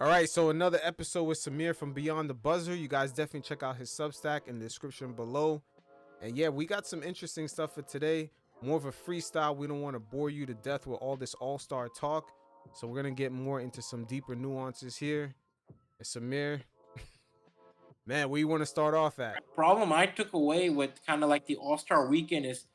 All right, so another episode with Samir from Beyond the Buzzer. You guys definitely check out his Substack in the description below. And yeah, we got some interesting stuff for today. More of a freestyle. We don't want to bore you to death with all this all-star talk. So we're going to get more into some deeper nuances here. And Samir, man, where you want to start off at? Problem I took away with kind of like the All-Star weekend is,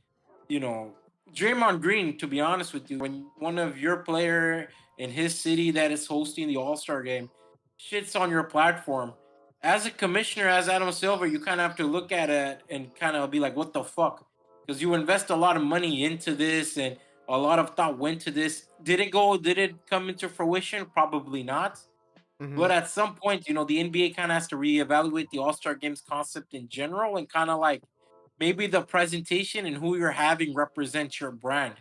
you know, Draymond Green, to be honest with you, when one of your player in his city that is hosting the All-Star game shits on your platform, as a commissioner, as Adam Silver, you kind of have to look at it and kind of be like, what the fuck? Because you invest a lot of money into this and a lot of thought went to this. Did it come into fruition? Probably not. Mm-hmm. But at some point, the NBA kind of has to reevaluate the All Star Games concept in general and kind of like maybe the presentation and who you're having represent your brand.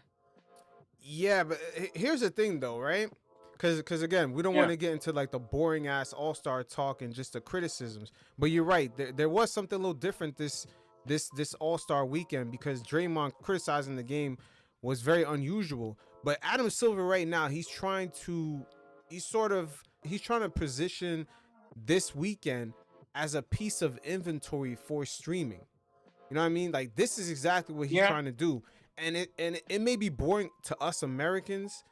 Yeah, but here's the thing though, right? Because again, we don't want Yeah. to get into like the boring ass all-star talk and just the criticisms. But you're right. There was something a little different this all-star weekend because Draymond criticizing the game was very unusual. But Adam Silver right now, he's trying to position this weekend as a piece of inventory for streaming. You know what I mean? Like this is exactly what he's Yeah. trying to do. And it may be boring to us Americans,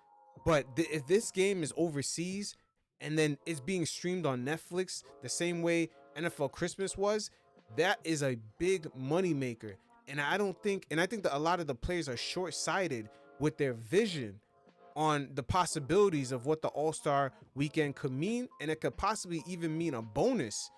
but if this game is overseas and then it's being streamed on Netflix the same way NFL Christmas was, that is a big money maker. I think that a lot of the players are short-sighted with their vision on the possibilities of what the All-Star weekend could mean, and it could possibly even mean a bonus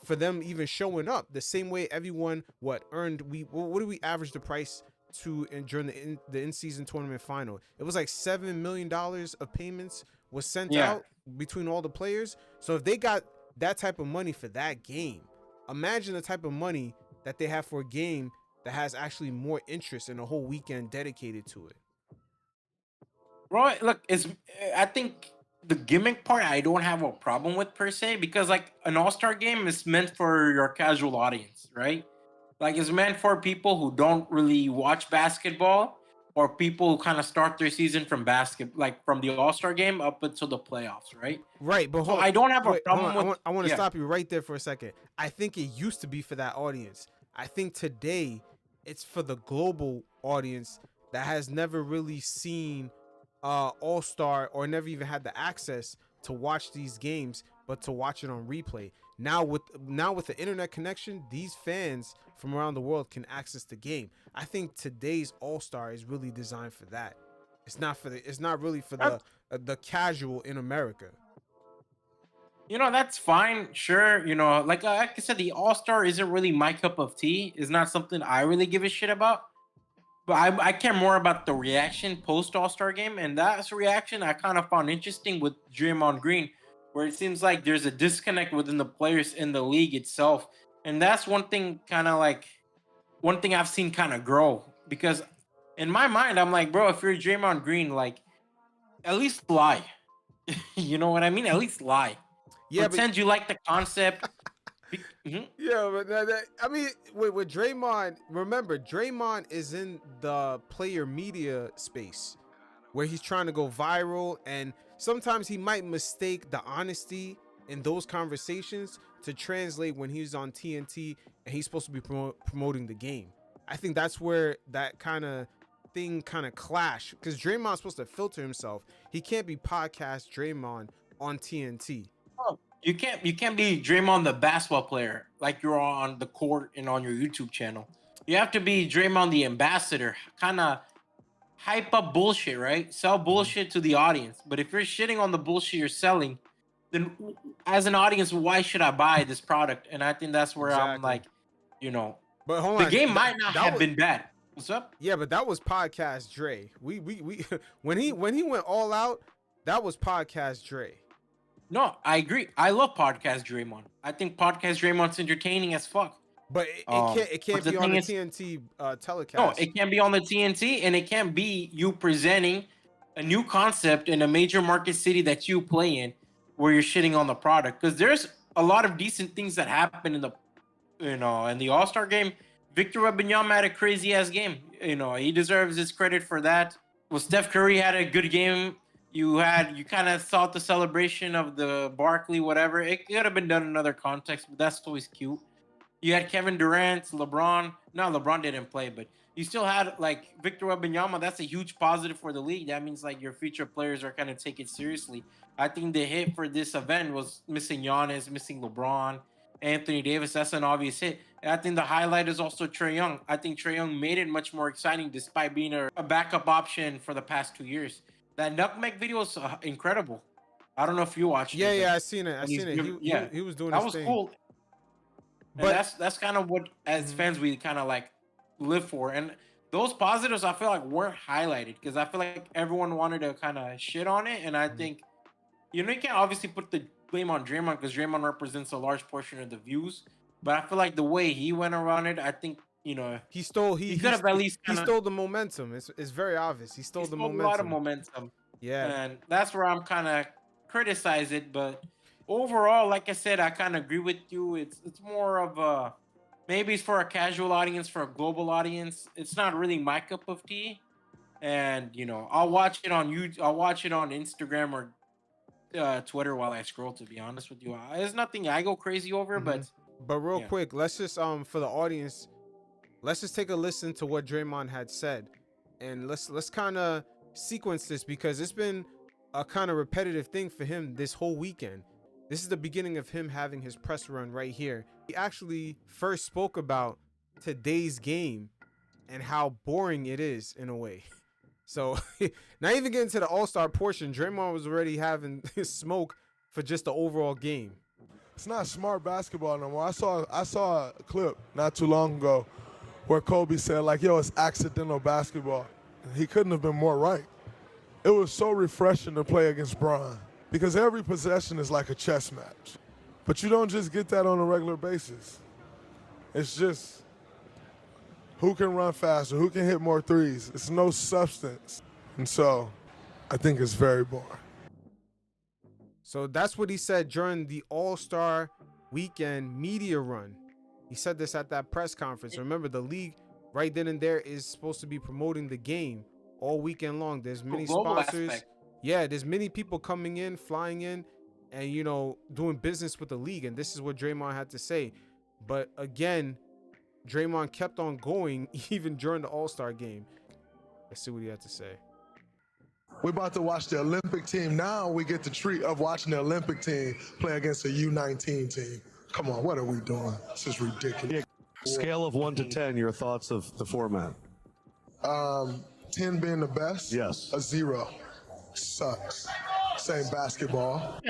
for them even showing up the same way everyone what do we average the price to during the in-season tournament final. It was like $7 million of payments was sent Yeah. out between all the players. So if they got that type of money for that game, imagine the type of money that they have for a game that has actually more interest in a whole weekend dedicated to it. Bro, look, I think the gimmick part I don't have a problem with per se because like an all-star game is meant for your casual audience, right? Like it's meant for people who don't really watch basketball or people who kind of start their season from like from the all-star game up until the playoffs, right? Right, but So I don't have a hold on. problem with I want to yeah. stop you right there for a second. I think it used to be for that audience. I think today it's for the global audience that has never really seen All Star or never even had the access to watch these games, but to watch it on replay. Now with the internet connection, these fans from around the world can access the game. I think today's All Star is really designed for that. It's not really for the casual in America. That's fine. Sure. Like I said, the All Star isn't really my cup of tea. It's not something I really give a shit about. But I care more about the reaction post All Star game. And that's a reaction I kind of found interesting with Draymond Green, where it seems like there's a disconnect within the players in the league itself. And that's one thing I've seen kind of grow. Because in my mind, I'm like, bro, if you're Draymond Green, like, at least lie. You know what I mean? At least lie. Yeah, but Pretend you like the concept. Mhm. yeah, but I mean, with Draymond, remember Draymond is in the player media space where he's trying to go viral, and sometimes he might mistake the honesty in those conversations to translate when he's on TNT and he's supposed to be promoting the game. I think that's where that kind of thing kind of clash because Draymond's supposed to filter himself. He can't be podcast Draymond on TNT. Oh, you can't be Draymond the basketball player like you're on the court and on your YouTube channel. You have to be Draymond the ambassador, kind of hype up bullshit, right? Sell Mhm. bullshit to the audience. But if you're shitting on the bullshit you're selling, then as an audience, why should I buy this product? And I think that's where I'm Exactly. like, you know, But hold the on, game might not that have was been bad. What's up? yeah, but that was podcast Dre. We when he went all out, that was podcast Dre. No, I agree. I love podcast Draymond. I think podcast Draymond's entertaining as fuck. But it But can't the be on thing the is, TNT no, telecast. it can't be on the TNT, and it can't be you presenting a new concept in a major market city that you play in, where you're shitting on the product. Because there's a lot of decent things that happen in the All Star game. Victor Wembanyama had a crazy ass game. He deserves his credit for that. Well, Steph Curry had a good game. You kind of saw the celebration of the Barkley, whatever. It could have been done in another context, but that's always cute. You had Kevin Durant, LeBron. No, LeBron didn't play, but you still had like Victor Wembanyama. That's a huge positive for the league. That means like your future players are kind of take it seriously. I think the hit for this event was missing Giannis, missing LeBron, Anthony Davis. That's an obvious hit. And I think the highlight is also Trae Young. I think Trae Young made it much more exciting despite being a backup option for the past 2 years. That Nutmeg video is incredible. I don't know if you watched Yeah, it. yeah, I seen it. I When he's seen it. giving- yeah, He was doing that his was thing. cool. And But that's kind of what as fans we kind of like live for. And those positives I feel like weren't highlighted because I feel like everyone wanted to kind of shit on it. And I think you can't obviously put the blame on Draymond because Draymond represents a large portion of the views. But I feel like the way he went around it, I think he stole he could have at least he kind of stole the momentum. It's very obvious. He stole the a momentum. lot of momentum. Yeah. And that's where I'm kind of criticize it. But overall, like I said, I kind of agree with you. It's more of a maybe it's for a casual audience, for a global audience. It's not really my cup of tea. And I'll watch it on YouTube. I'll watch it on Instagram or Twitter while I scroll. To be honest with you, there's nothing I go crazy over. But real yeah. quick, let's just for the audience, let's just take a listen to what Draymond had said, and let's kind of sequence this because it's been a kind of repetitive thing for him this whole weekend. This is the beginning of him having his press run right here. He actually first spoke about today's game and how boring it is in a way. So not even getting to the All-Star portion, Draymond was already having his smoke for just the overall game. It's not smart basketball no more. I saw a clip not too long ago where Kobe said, like, yo, it's accidental basketball. He couldn't have been more right. It was so refreshing to play against Bron because every possession is like a chess match. But you don't just get that on a regular basis. It's just who can run faster, who can hit more threes. It's no substance. And so I think it's very boring. So that's what he said during the All-Star Weekend media run. He said this at that press conference. Remember, the league right then and there is supposed to be promoting the game all weekend long. There's many sponsors. Aspect. Yeah, there's many people coming in, flying in, and doing business with the league. And this is what Draymond had to say. But again, Draymond kept on going even during the All-Star game. Let's see what he had to say. We're about to watch the Olympic team. Now we get the treat of watching the Olympic team play against a U19 team. Come on, what are we doing? This is ridiculous. Scale of 1 to 10, your thoughts of the format? 10 being the best. Yes. A 0. Sucks. Same basketball.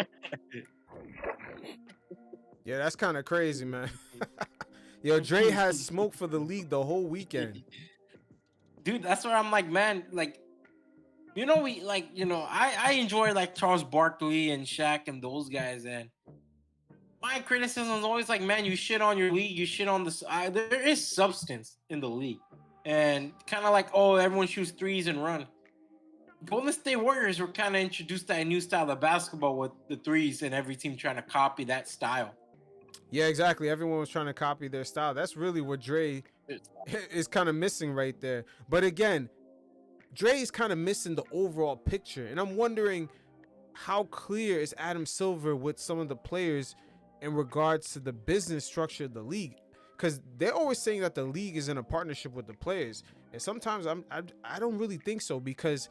Yeah, that's kind of crazy, man. Yo, Dre has smoke for the league the whole weekend. Dude, that's where I'm like, man, like, I enjoy like Charles Barkley and Shaq and those guys, and my criticism is always like, man, you shit on your league, you shit on this. There is substance in the league, and kind of like, oh, everyone shoots threes and run. Golden State Warriors were kind of introduced to a new style of basketball with the threes, and every team trying to copy that style. Yeah, exactly. Everyone was trying to copy their style. That's really what Dre is kind of missing right there. But again, Dre is kind of missing the overall picture, and I'm wondering how clear is Adam Silver with some of the players in regards to the business structure of the league, because they're always saying that the league is in a partnership with the players, and sometimes I don't really think so, because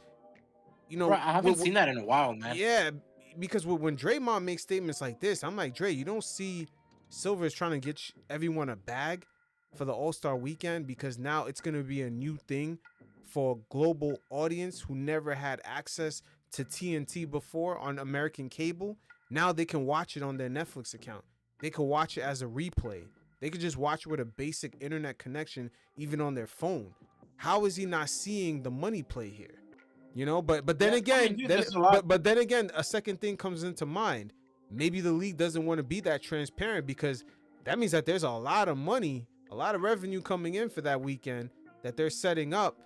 Bro, I haven't seen that in a while, man. Yeah, because when Draymond makes statements like this, I'm like, Dre, you don't see Silver is trying to get everyone a bag for the All-Star weekend, because now it's going to be a new thing for a global audience who never had access to TNT before on American cable. Now they can watch it on their Netflix account. They could watch it as a replay. They could just watch it with a basic internet connection, even on their phone. How is he not seeing the money play here? But then again, but then again, a second thing comes into mind. Maybe the league doesn't want to be that transparent, because that means that there's a lot of money, a lot of revenue coming in for that weekend that they're setting up.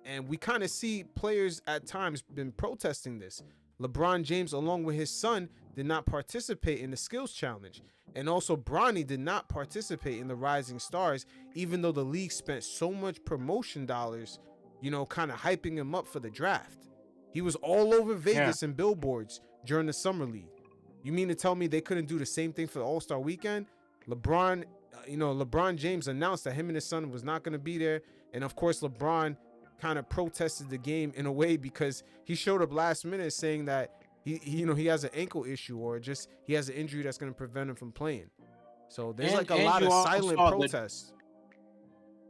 And we kind of see players at times been protesting this. LeBron James, along with his son, did not participate in the skills challenge. And also Bronny did not participate in the Rising Stars, even though the league spent so much promotion dollars, kind of hyping him up for the draft. He was all over Vegas and billboards during the summer league. You mean to tell me they couldn't do the same thing for the All-Star weekend? LeBron, LeBron James announced that him and his son was not going to be there. And of course, LeBron kind of protested the game in a way because he showed up last minute saying that he has an ankle issue or just he has an injury that's going to prevent him from playing. So there's like a lot of silent protests.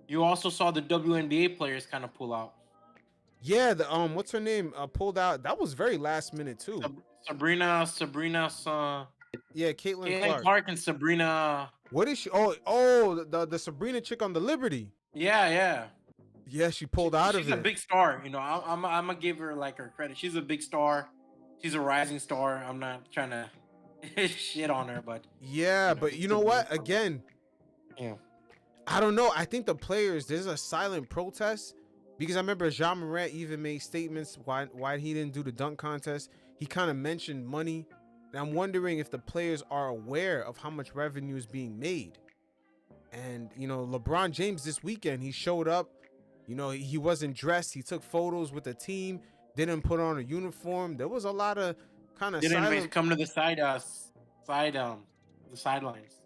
You also saw the WNBA players kind of pull out. Yeah, the what's her name? Pulled out. That was very last minute too. Sabrina. Yeah, Caitlin Clark and Sabrina. What is she? Oh, the Sabrina chick on the Liberty. Yeah. Yeah, she pulled out of it. She's a big star. I'm gonna give her like her credit. She's a big star. She's a rising star. I'm not trying to shit on her, but yeah, but you know what? Again, I don't know. I think the players, there's a silent protest because I remember Ja Morant even made statements why he didn't do the dunk contest. He kind of mentioned money. And I'm wondering if the players are aware of how much revenue is being made. And, LeBron James this weekend, he showed up. He wasn't dressed. He took photos with the team, didn't put on a uniform. There was a lot of kind of didn't come to the sidelines.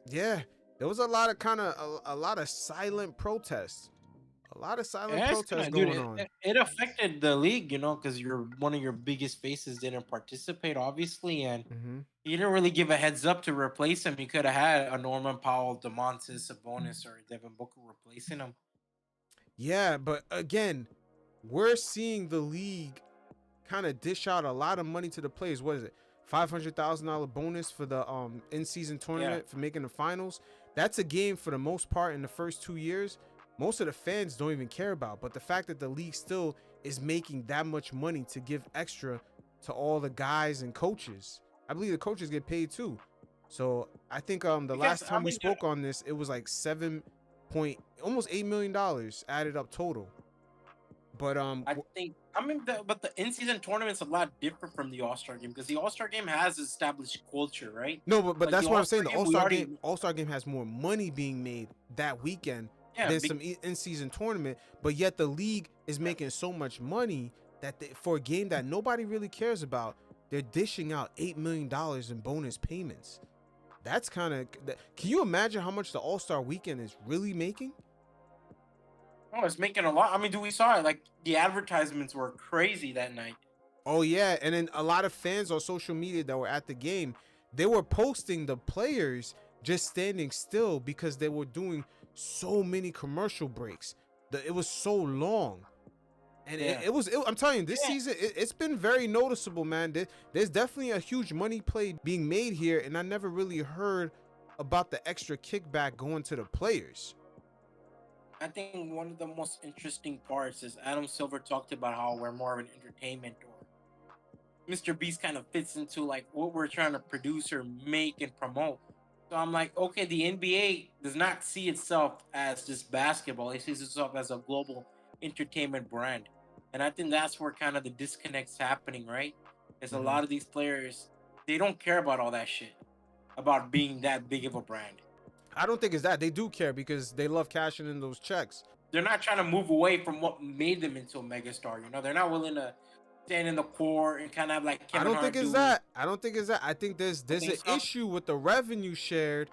Yeah, there was a lot of silent protests. A lot of silent protests going on. It affected the league, because one of your biggest faces didn't participate, obviously, and he didn't really give a heads up to replace him. He could have had a Norman Powell, Demontis, Sabonis, or Devin Booker replacing him. Yeah, but again, we're seeing the league kind of dish out a lot of money to the players. What is it? $500,000 bonus for the in-season tournament for making the finals. That's a game for the most part in the first 2 years. Most of the fans don't even care about, but the fact that the league still is making that much money to give extra to all the guys and coaches. I believe the coaches get paid too. So I think last time we spoke on this, it was like almost $8 million added up total. But but the in-season tournament's a lot different from the All-Star game because the All-Star game has established culture, right? No, but that's what I'm saying. The All-Star game has more money being made that weekend than some in-season tournament, but yet the league is making so much money that for a game that nobody really cares about, they're dishing out $8 million in bonus payments. That's kind of. Can you imagine how much the All-Star weekend is really making? Oh, it's making a lot. I mean, we saw it. Like the advertisements were crazy that night. Oh yeah, and then a lot of fans on social media that were at the game, they were posting the players just standing still because they were doing so many commercial breaks. It was so long, and I'm telling you, this season it's been very noticeable, man. There's definitely a huge money play being made here, and I never really heard about the extra kickback going to the players. I think one of the most interesting parts is Adam Silver talked about how we're more of an entertainment, or Mr. Beast kind of fits into like what we're trying to produce or make and promote. So I'm like, okay, the NBA does not see itself as just basketball. It sees itself as a global entertainment brand. And I think that's where kind of the disconnect's happening, right? Is a lot of these players, they don't care about all that shit, about being that big of a brand. I don't think it's that. They do care because they love cashing in those checks. They're not trying to move away from what made them into a megastar. They're not willing to stand in the court and kind of have like Kevin Hart. I don't think it's that. I think there's an issue with the revenue shared.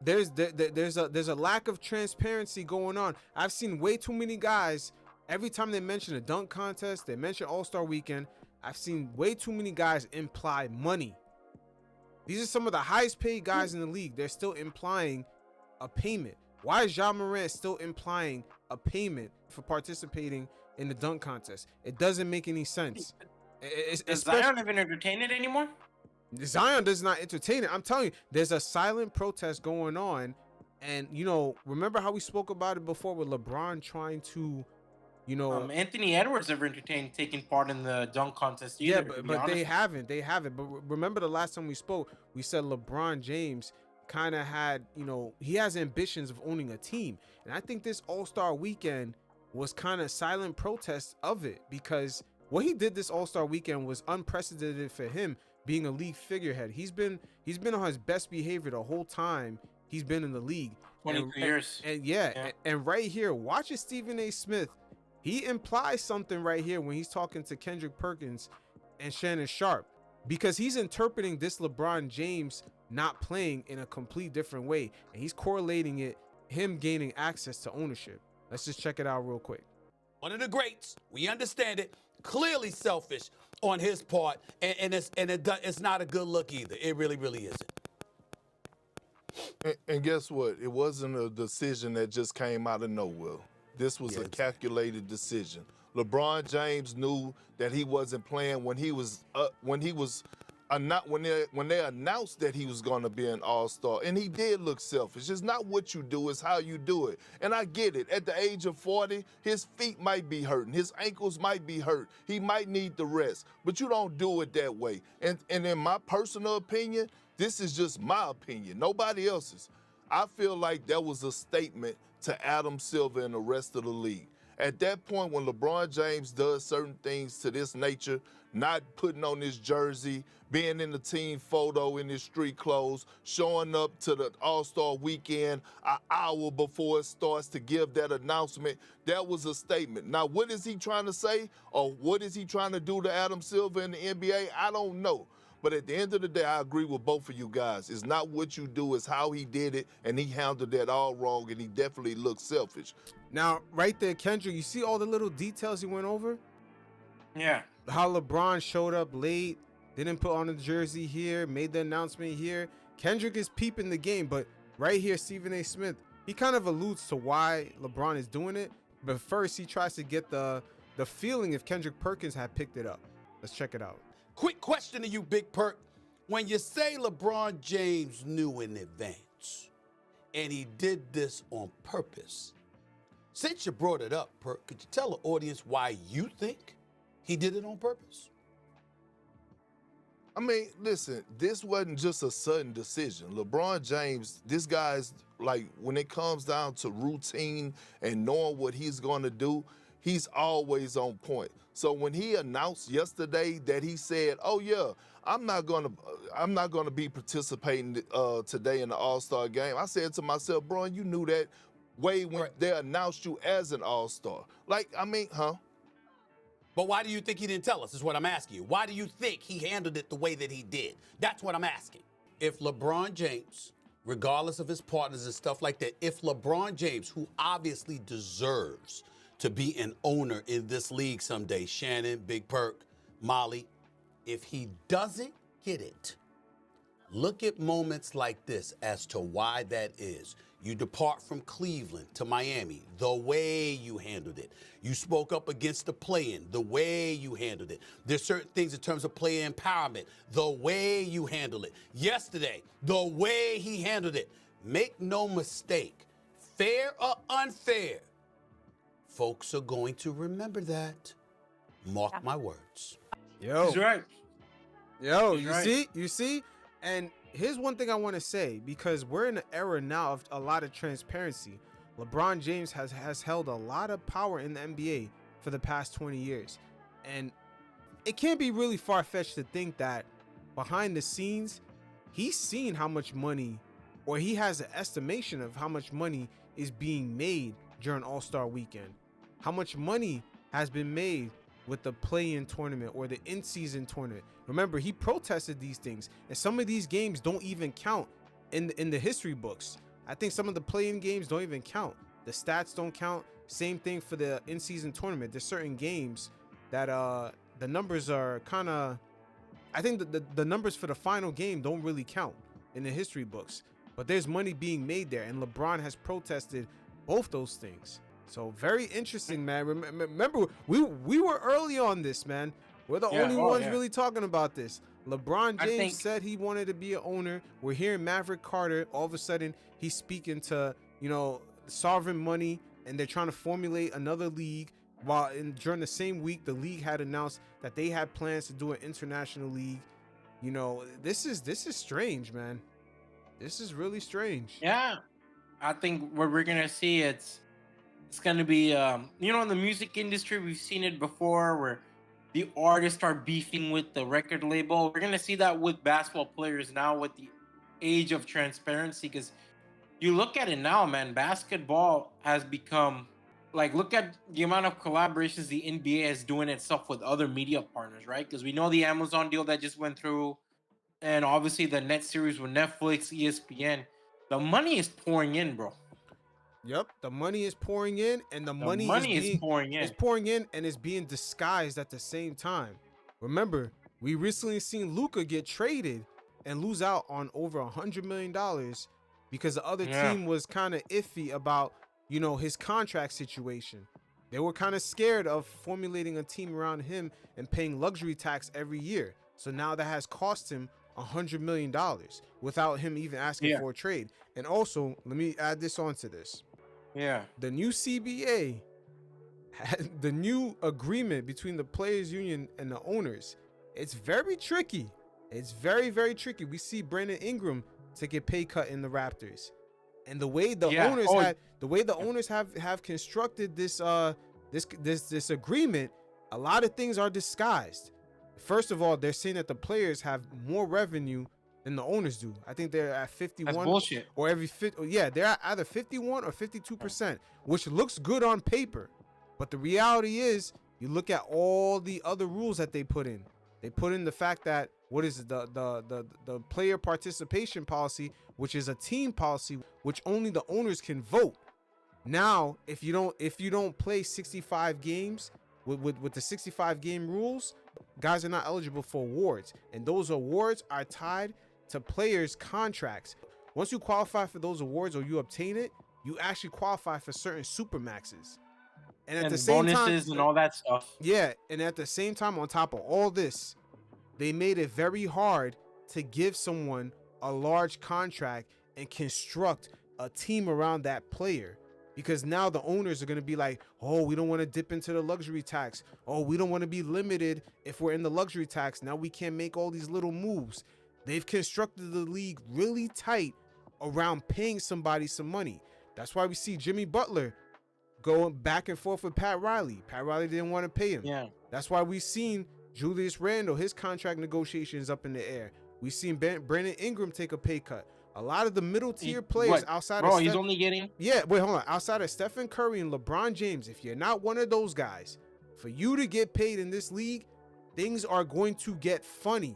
There's a lack of transparency going on. I've seen way too many guys. Every time they mention a dunk contest, they mention All-Star Weekend. I've seen way too many guys imply money. These are some of the highest paid guys in the league. They're still implying a payment. Why is Ja Morant still implying a payment for participating in the dunk contest? It doesn't make any sense. Does Zion even entertain it anymore? Zion does not entertain it. I'm telling you, there's a silent protest going on. And, remember how we spoke about it before with LeBron trying to, Anthony Edwards never entertained taking part in the dunk contest either. Yeah, but they haven't. But remember the last time we spoke, we said LeBron James kind of had, he has ambitions of owning a team. And I think this All-Star weekend was kind of silent protest of it, because what he did this All-Star weekend was unprecedented for him being a league figurehead. He's been on his best behavior the whole time he's been in the league. 22 years. And right here, watch it, Stephen A. Smith he implies something right here when he's talking to Kendrick Perkins and Shannon Sharp, because he's interpreting this LeBron James not playing in a complete different way, and he's correlating it, him gaining access to ownership. Let's just check it out real quick. One of the greats, we understand it, clearly selfish on his part, and it's not a good look either. It really, really isn't. And guess what? It wasn't a decision that just came out of nowhere. This was a calculated decision. LeBron James knew that he wasn't playing when they announced that he was going to be an all-star, and he did look selfish. It's not what you do, it's how you do it. And I get it. At the age of 40, his feet might be hurting. His ankles might be hurt. He might need the rest. But you don't do it that way. And in my personal opinion, this is just my opinion, nobody else's. I feel like that was a statement to Adam Silver and the rest of the league. At that point, when LeBron James does certain things to this nature, not putting on his jersey, being in the team photo in his street clothes, showing up to the All-Star weekend an hour before it starts to give that announcement, that was a statement. Now, what is he trying to say, or what is he trying to do to Adam Silver in the NBA? I don't know. But at the end of the day, I agree with both of you guys. It's not what you do, it's how he did it, and he handled that all wrong, and he definitely looked selfish. Now, right there, Kendrick, you see all the little details he went over? Yeah. How LeBron showed up late, didn't put on a jersey here, made the announcement here. Kendrick is peeping the game, but right here, Stephen A. Smith, he kind of alludes to why LeBron is doing it, but first he tries to get the feeling if Kendrick Perkins had picked it up. Let's check it out. Quick question to you, Big Perk. When you say LeBron James knew in advance, and he did this on purpose, since you brought it up, Perk, could you tell the audience why you think he did it on purpose? I mean, listen, this wasn't just a sudden decision. LeBron James, this guy's, like, when it comes down to routine and knowing what he's going to do, he's always on point. So when he announced yesterday that he said, "Oh yeah, I'm not gonna be participating today in the All-Star game," I said to myself, "Bro, you knew that way when they announced you as an All-Star." Like, I mean, huh? But why do you think he didn't tell us, is what I'm asking you. Why do you think he handled it the way that he did? That's what I'm asking. If LeBron James, regardless of his partners and stuff like that, if LeBron James, who obviously deserves to be an owner in this league someday, Shannon, Big Perk, Molly, if he doesn't get it, look at moments like this as to why that is. You depart from Cleveland to Miami, the way you handled it. You spoke up against the play-in, the way you handled it. There's certain things in terms of player empowerment, the way you handled it. Yesterday, the way he handled it. Make no mistake, fair or unfair, folks are going to remember that. Mark my words. Yo. He's right. Yo, He's you right. see? And here's one thing I want to say, because we're in an era now of a lot of transparency. LeBron James has held a lot of power in the NBA for the past 20 years. And it can't be really far-fetched to think that behind the scenes, he's seen how much money, or he has an estimation of how much money is being made during All-Star weekend. How much money has been made with the play-in tournament or the in-season tournament. Remember, he protested these things, and some of these games don't even count in the history books. I think some of the play-in games don't even count. The stats don't count. Same thing for the in-season tournament. There's certain games that the numbers are kind of, I think the numbers for the final game don't really count in the history books. But there's money being made there, and LeBron has protested both those things. So very interesting, man. Remember, we were early on this, man. We're the only ones really talking about this. LeBron James said he wanted to be an owner. We're hearing Maverick Carter. All of a sudden, he's speaking to, sovereign money, and they're trying to formulate another league. While during the same week, the league had announced that they had plans to do an international league. This is strange, man. This is really strange. Yeah, I think what we're gonna see, it's gonna be in the music industry, we've seen it before where the artists are beefing with the record label. We're gonna see that with basketball players now, with the age of transparency, because you look at it now, man, basketball has become like look at the amount of collaborations the NBA is doing itself with other media partners, right? Because we know the Amazon deal that just went through, and obviously the net series with Netflix, ESPN. The money is pouring in, bro. Yep, the money is pouring in, and the The money money is pouring in. is pouring in, and it's being disguised at the same time. Remember, we recently seen Luka get traded and lose out on over $100 million because the other Yeah. team was kind of iffy about his contract situation. They were kind of scared of formulating a team around him and paying luxury tax every year. So now that has cost him $100 million without him even asking for a trade. And also, let me add this onto this. Yeah. The new CBA, the new agreement between the players union and the owners, it's very tricky. It's very, very tricky. We see Brandon Ingram take a pay cut in the Raptors, and the way the owners have constructed this agreement, a lot of things are disguised. First of all, they're saying that the players have more revenue than the owners do. I think they're at 51. That's bullshit. Or every 50. Yeah, they're at either 51 or 52%, which looks good on paper. But the reality is, you look at all the other rules that they put in. They put in the fact that what is it, the player participation policy, which is a team policy, which only the owners can vote. Now, if you don't play 65 games with the 65 game rules, guys are not eligible for awards, and those awards are tied to players' contracts. Once you qualify for those awards or you obtain it, you actually qualify for certain supermaxes. And at the same time, bonuses and all that stuff. Yeah, and at the same time, on top of all this, they made it very hard to give someone a large contract and construct a team around that player. Because now the owners are going to be like, oh, we don't want to dip into the luxury tax. Oh, we don't want to be limited if we're in the luxury tax. Now we can't make all these little moves. They've constructed the league really tight around paying somebody some money. That's why we see Jimmy Butler going back and forth with Pat Riley. Pat Riley didn't want to pay him. Yeah. That's why we've seen Julius Randle, his contract negotiations up in the air. We've seen Brandon Ingram take a pay cut. A lot of the middle tier players outside of he's only getting. Yeah, wait, hold on. Outside of Stephen Curry and LeBron James, if you're not one of those guys, for you to get paid in this league, things are going to get funny.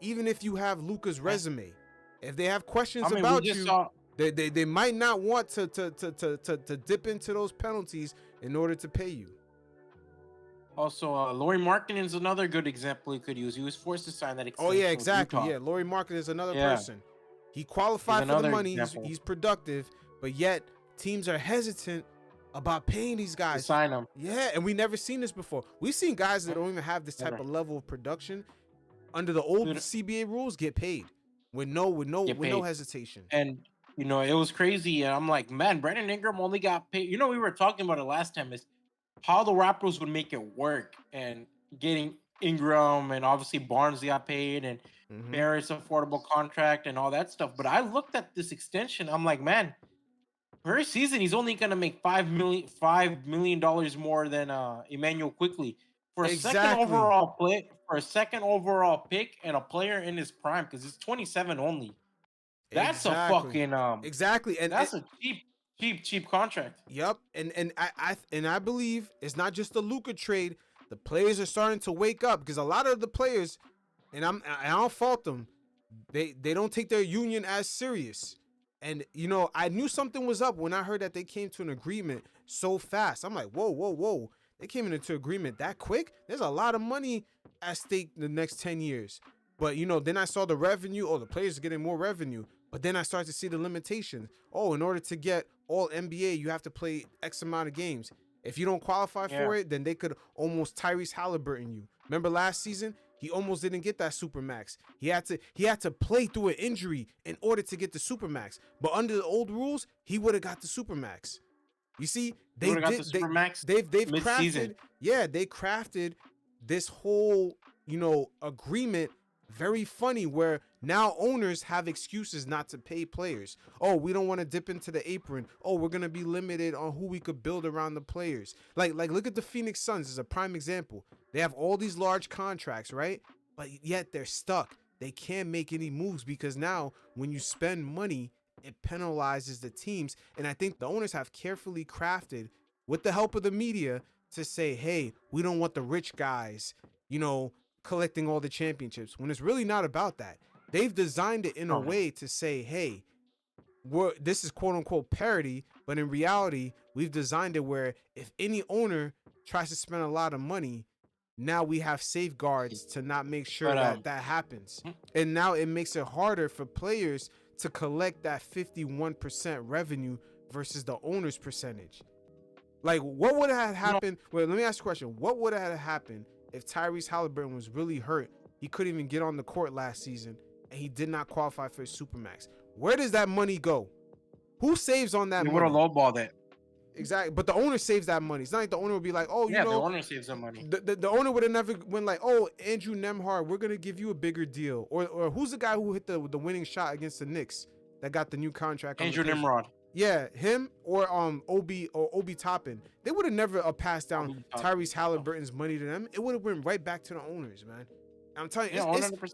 Even if you have Luka's resume, if they have questions about you, they might not want to dip into those penalties in order to pay you. Also, Lauri Markkanen is another good example he could use. He was forced to sign that extension. Oh yeah, exactly. Yeah, Lauri Markkanen is another person. He qualified for the money. He's productive, but yet teams are hesitant about paying these guys. To sign them. Yeah, and we never seen this before. We've seen guys that don't even have this type of level of production under the old CBA rules get paid with no hesitation. And it was crazy. And I'm like, man, Brandon Ingram only got paid. We were talking about it last time, is how the Raptors would make it work, and getting Ingram and obviously Barnes got paid, and Barrett's affordable contract and all that stuff. But I looked at this extension. I'm like, man, per season he's only gonna make $5 million more than Emmanuel Quickly for a second overall pick and a player in his prime, because it's 27 only. That's a fucking exactly, and that's a cheap contract. Yep, and I believe it's not just the Luka trade. The players are starting to wake up, because a lot of the players, and I don't fault them, they don't take their union as serious. And I knew something was up when I heard that they came to an agreement so fast. I'm like, whoa. They came into agreement that quick? There's a lot of money at stake the next 10 years. But then I saw the revenue. Oh, the players are getting more revenue. But then I started to see the limitations. Oh, in order to get all NBA, you have to play X amount of games. If you don't qualify for it, then they could almost Tyrese Halliburton you. Remember last season? He almost didn't get that supermax. He had to play through an injury in order to get the supermax. But under the old rules, he would have got the supermax. You see, they've crafted, they crafted this whole agreement very funny, where now owners have excuses not to pay players. Oh, we don't want to dip into the apron. Oh, we're gonna be limited on who we could build around the players. Like look at the Phoenix Suns as a prime example. They have all these large contracts, right? But yet they're stuck. They can't make any moves, because now when you spend money, it penalizes the teams. And I think the owners have carefully crafted with the help of the media to say, hey, we don't want the rich guys, collecting all the championships, when it's really not about that. They've designed it in a way to say, hey, this is quote unquote parity, but in reality, we've designed it where if any owner tries to spend a lot of money, now we have safeguards to not make sure that happens. And now it makes it harder for players to collect that 51% revenue versus the owner's percentage. Like, what would have happened? Wait, let me ask you a question. What would have happened if Tyrese Halliburton was really hurt? He couldn't even get on the court last season, and he did not qualify for his Supermax. Where does that money go? Who saves on that money? They would have lowballed it. Exactly. But the owner saves that money. It's not like the owner would be like, oh, the owner saves that money. The owner would have never went like, oh, Andrew Nembhard, we're going to give you a bigger deal. Or who's the guy who hit the winning shot against the Knicks that got the new contract? Andrew Nimrod. Yeah, him or Obi Toppin. They would have never passed down Tyrese Halliburton's money to them. It would have went right back to the owners, man. I'm telling you,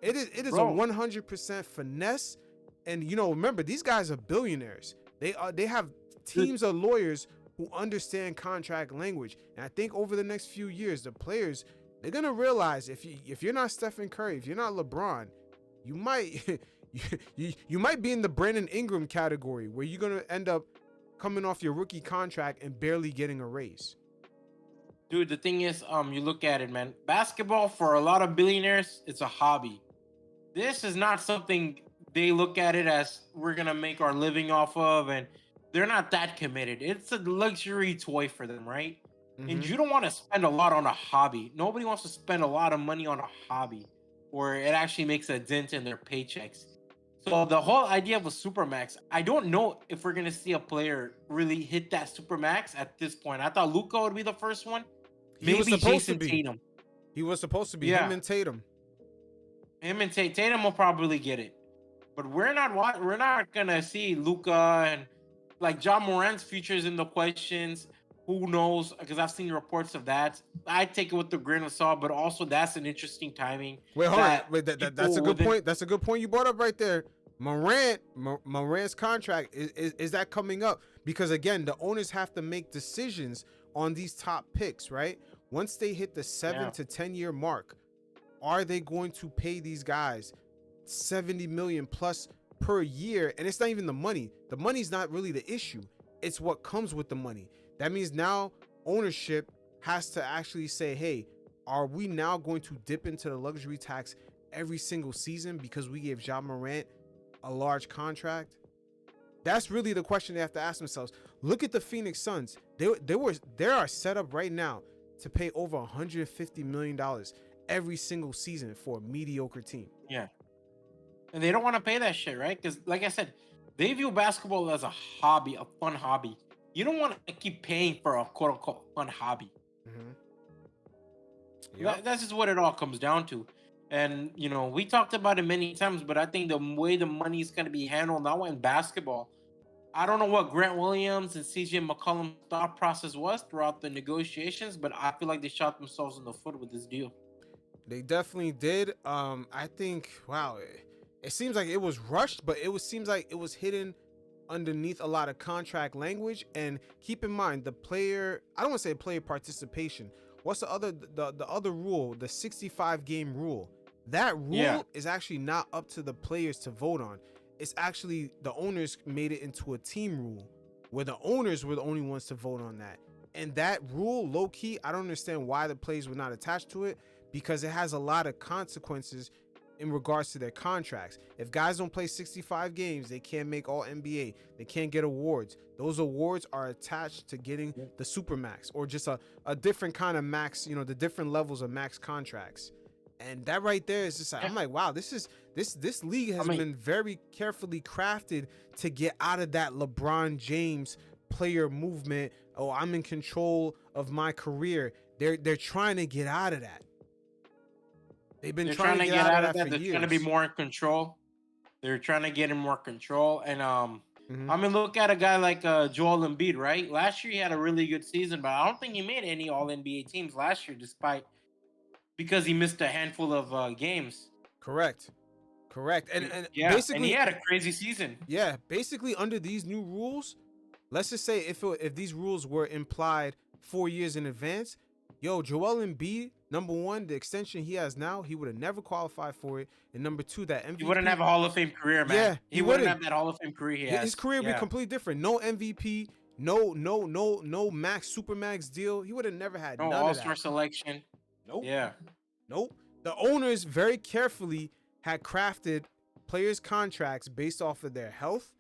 it is a 100% finesse. And remember, these guys are billionaires. They have teams of lawyers who understand contract language. And I think over the next few years, the players, they're gonna realize if you're not Stephen Curry, if you're not LeBron, you might you might be in the Brandon Ingram category where you're gonna end up coming off your rookie contract and barely getting a raise. Dude, the thing is, you look at it, man. Basketball for a lot of billionaires, it's a hobby. This is not something they look at it as we're gonna make our living off of, and they're not that committed. It's a luxury toy for them, right? Mm-hmm. And you don't want to spend a lot on a hobby. Nobody wants to spend a lot of money on a hobby where it actually makes a dent in their paychecks. So the whole idea of a Supermax, I don't know if we're gonna see a player really hit that Supermax at this point. I thought Luka would be the first one. Maybe Jason Tatum. He was supposed to be. Him and Tatum. Tatum will probably get it. But we're not gonna see Luka and like John Morant's futures in the questions. Who knows? Because I've seen reports of that. I take it with a grain of salt, but also that's an interesting timing. Wait, hold on. Wait, that's a good point. That's a good point you brought up right there. Morant's contract is that coming up? Because again, the owners have to make decisions on these top picks, right? Once they hit the 7 to 10 year mark, are they going to pay these guys $70 million plus per year? And it's not even the money. The money's not really the issue. It's what comes with the money. That means now ownership has to actually say, hey, are we now going to dip into the luxury tax every single season because we gave Ja Morant a large contract? That's really the question they have to ask themselves. Look at the Phoenix Suns. They are set up right now to pay over $150 million every single season for a mediocre team. Yeah. And they don't want to pay that shit, right? Because like I said, they view basketball as a hobby, a fun hobby. You don't want to keep paying for a quote-unquote fun hobby. Mm-hmm. Yep. That's just what it all comes down to. And, we talked about it many times, but I think the way the money is going to be handled now in basketball, I don't know what Grant Williams and CJ McCollum's thought process was throughout the negotiations, but I feel like they shot themselves in the foot with this deal. They definitely did. I think, wow, it seems like it was rushed, but seems like it was hidden underneath a lot of contract language. And keep in mind, the player, I don't want to say player participation. What's the other rule? The 65 game rule. That rule is actually not up to the players to vote on. It's actually the owners made it into a team rule where the owners were the only ones to vote on that. And that rule, low key, I don't understand why the players were not attached to it, because it has a lot of consequences in regards to their contracts. If guys don't play 65 games, they can't make all NBA. They can't get awards. Those awards are attached to getting the Supermax or just a different kind of max, the different levels of max contracts. And that right there is just like, I'm like, wow, this league has been very carefully crafted to get out of that LeBron James player movement. Oh, I'm in control of my career. They're trying to get out of that. They've been trying to get out of that for years. They're trying to be more in control. They're trying to get in more control. And I mean, look at a guy like Joel Embiid, right? Last year he had a really good season, but I don't think he made any All-NBA teams last year, because he missed a handful of games. Correct. And yeah, basically, and he had a crazy season. Yeah, basically under these new rules, let's just say if these rules were implied 4 years in advance, yo, Joel Embiid, number one, the extension he has now, he would have never qualified for it. And number two, that MVP. He wouldn't have a Hall of Fame career, man. Yeah, he wouldn't have that Hall of Fame career he has. His career would be completely different. No MVP, no max, super max deal. He would have never had none All-Star of that. selection. Nope. Yeah. Nope. The owners very carefully had crafted players' contracts based off of their health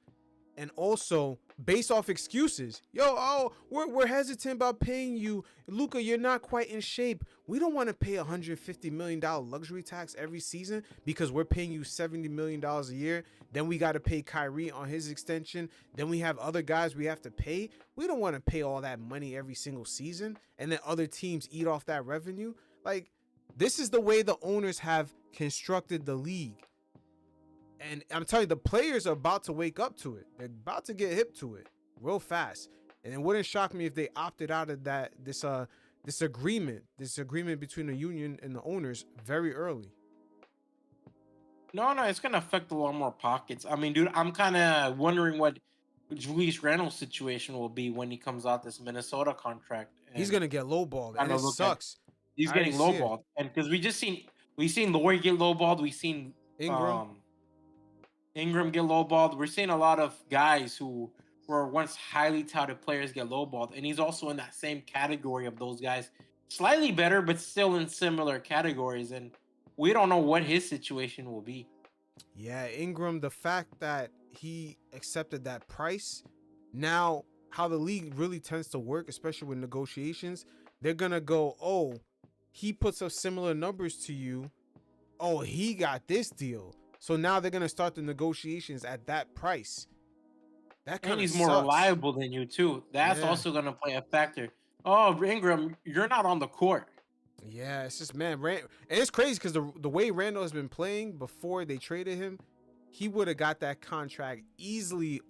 and also based off excuses. We're hesitant about paying you. Luka, you're not quite in shape. We don't want to pay $150 million luxury tax every season because we're paying you $70 million a year. Then we got to pay Kyrie on his extension. Then we have other guys we have to pay. We don't want to pay all that money every single season and then other teams eat off that revenue. Like, this is the way the owners have constructed the league. And I'm telling you, the players are about to wake up to it. They're about to get hip to it real fast. And it wouldn't shock me if they opted out of this agreement between the union and the owners very early. No, it's going to affect a lot more pockets. I mean, dude, I'm kind of wondering what Julius Randle's situation will be when he comes out this Minnesota contract. He's going to get lowballed, and it sucks. He's getting lowballed. And because we've seen Laurie get lowballed. We've seen Ingram get lowballed. We're seeing a lot of guys who were once highly touted players get lowballed. And he's also in that same category of those guys. Slightly better, but still in similar categories. And we don't know what his situation will be. Yeah, Ingram, the fact that he accepted that price, now how the league really tends to work, especially with negotiations, they're going to go, oh, he puts up similar numbers to you. Oh, he got this deal. So now they're going to start the negotiations at that price. That kind of he's more reliable than you, too. That's also going to play a factor. Oh, Ingram, you're not on the court. Yeah, it's just, man, and it's crazy because the way Randall has been playing before they traded him, he would have got that contract easily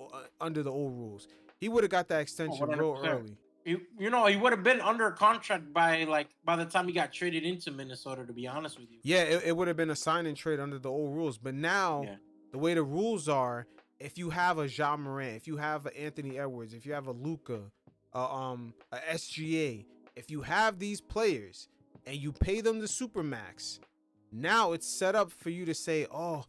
under the old rules. He would have got that extension real early. He would have been under contract by the time he got traded into Minnesota, to be honest with you. Yeah, it would have been a sign and trade under the old rules. But now, the way the rules are, if you have a Ja Morant, if you have an Anthony Edwards, if you have a Luka, a SGA, if you have these players and you pay them the supermax, now it's set up for you to say, oh,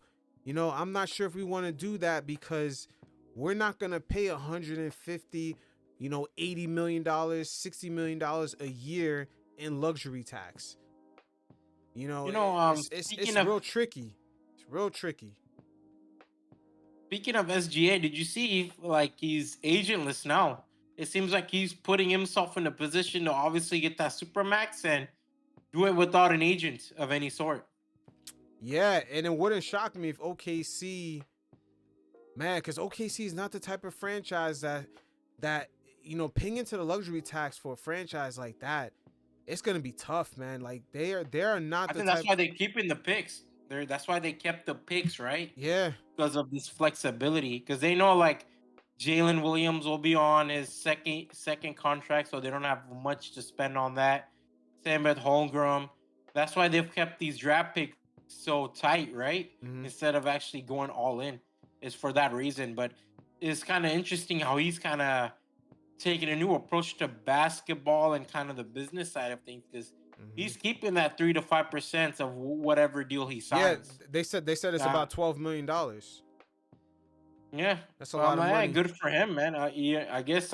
I'm not sure if we want to do that because we're not going to pay $150, $80 million, $60 million a year in luxury tax. It's real tricky. It's real tricky. Speaking of SGA, did you see he's agentless now? It seems like he's putting himself in a position to obviously get that supermax and do it without an agent of any sort. Yeah, and it wouldn't shock me if OKC, man, because OKC is not the type of franchise that paying into the luxury tax for a franchise like that, it's gonna be tough, man. Like they are not. I think that's why they're keeping the picks. That's why they kept the picks, right? Yeah, because of this flexibility. Because they know Jalen Williams will be on his second contract, so they don't have much to spend on that. Same with Holmgren. That's why they've kept these draft picks so tight, right? Mm-hmm. Instead of actually going all in, is for that reason. But it's kind of interesting how he's kind of taking a new approach to basketball and kind of the business side of things, because he's keeping that 3 to 5% of whatever deal he signs. Yeah, they said it's about $12 million. Yeah, that's a lot of money. Good for him, man. I guess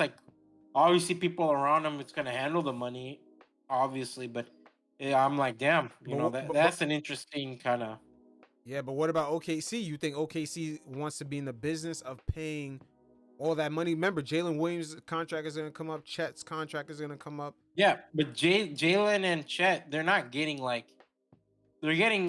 obviously people around him it's gonna handle the money, obviously, but I'm damn, that's an interesting kind of. Yeah, but what about OKC? You think OKC wants to be in the business of paying all that money? Remember, Jalen Williams' contract is going to come up. Chet's contract is going to come up. Yeah, but Jalen and Chet, they're not getting they're getting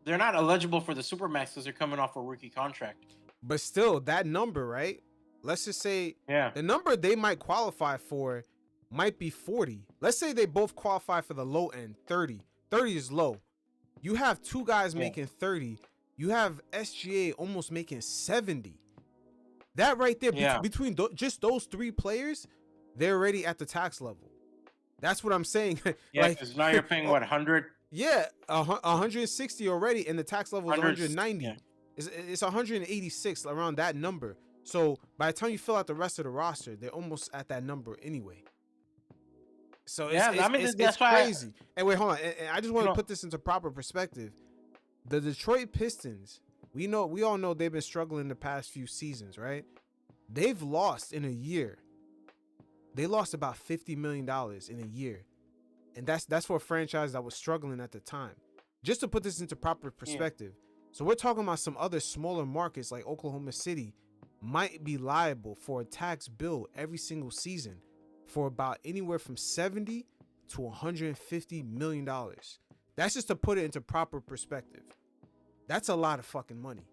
they're not eligible for the Supermax because they're coming off a rookie contract. But still, that number, right? Let's just say the number they might qualify for might be 40. Let's say they both qualify for the low end, 30. 30 is low. You have two guys making 30. You have SGA almost making 70. That right there, between just those three players, they're already at the tax level. That's what I'm saying. Yeah, because now you're paying, 100? Yeah, 160 already, and the tax level is 190. Yeah. It's 186, around that number. So by the time you fill out the rest of the roster, they're almost at that number anyway. So it's that's why crazy. And wait, hold on. And I just want to put this into proper perspective. The Detroit Pistons, we all know they've been struggling the past few seasons, right? They've lost in a year. They lost about $50 million in a year. And that's for a franchise that was struggling at the time. Just to put this into proper perspective. So we're talking about some other smaller markets like Oklahoma City might be liable for a tax bill every single season for about anywhere from $70 to $150 million. That's just to put it into proper perspective. That's a lot of fucking money.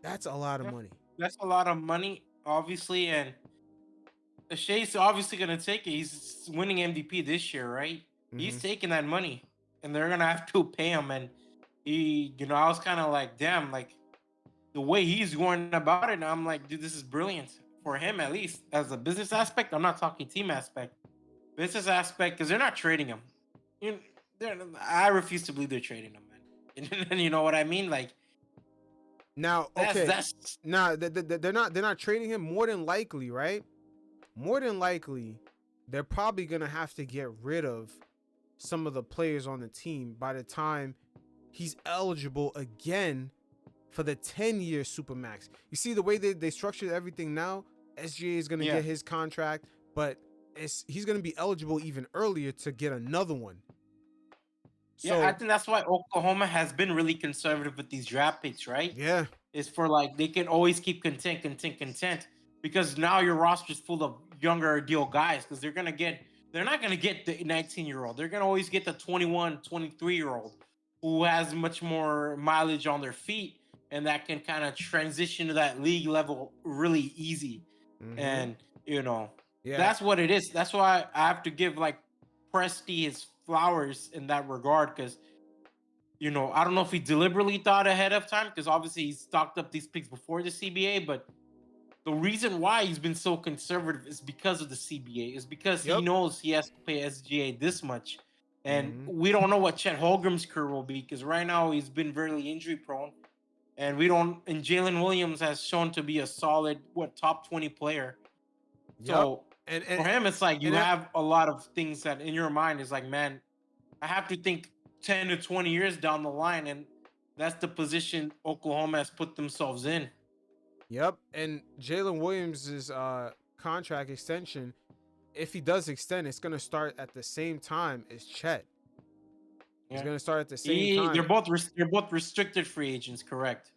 That's a lot of money. That's a lot of money, obviously, and Shea's obviously gonna take it. He's winning MVP this year, right? He's taking that money, and they're gonna have to pay him. And I was kind of like, damn, like the way he's going about it. I'm like, dude, this is brilliant for him, at least as a business aspect. I'm not talking team aspect, business aspect, because they're not trading him. I refuse to believe they're trading him, man. And you know what I mean? Like, now, okay, they're not trading him. More than likely, right? More than likely, they're probably gonna have to get rid of some of the players on the team by the time he's eligible again for the 10-year Supermax. You see the way they structured everything now. SGA is gonna get his contract, but he's gonna be eligible even earlier to get another one. So, I think that's why Oklahoma has been really conservative with these draft picks, right? Yeah. It's for like they can always keep content, because now your roster is full of younger deal guys, because they're not gonna get the 19-year-old. They're gonna always get the 21, 23-year-old who has much more mileage on their feet and that can kind of transition to that league level really easy. And that's what it is. That's why I have to give like Presti his flowers in that regard, because I don't know if he deliberately thought ahead of time, because obviously he stocked up these picks before the CBA, but the reason why he's been so conservative is because of the CBA. Is because he knows he has to pay SGA this much, and we don't know what Chet Holmgren's career will be, because right now he's been very injury prone, and we don't. And Jalen Williams has shown to be a solid top 20 player. So and for him, it's like you have a lot of things that in your mind is like, man, I have to think 10 to 20 years down the line, and that's the Oklahoma has put themselves in. Yep, and Jalen Williams' contract extension, if he does extend, it's going to start at the same time as Chet. It's going to start at the same time. They're both restricted free agents, correct?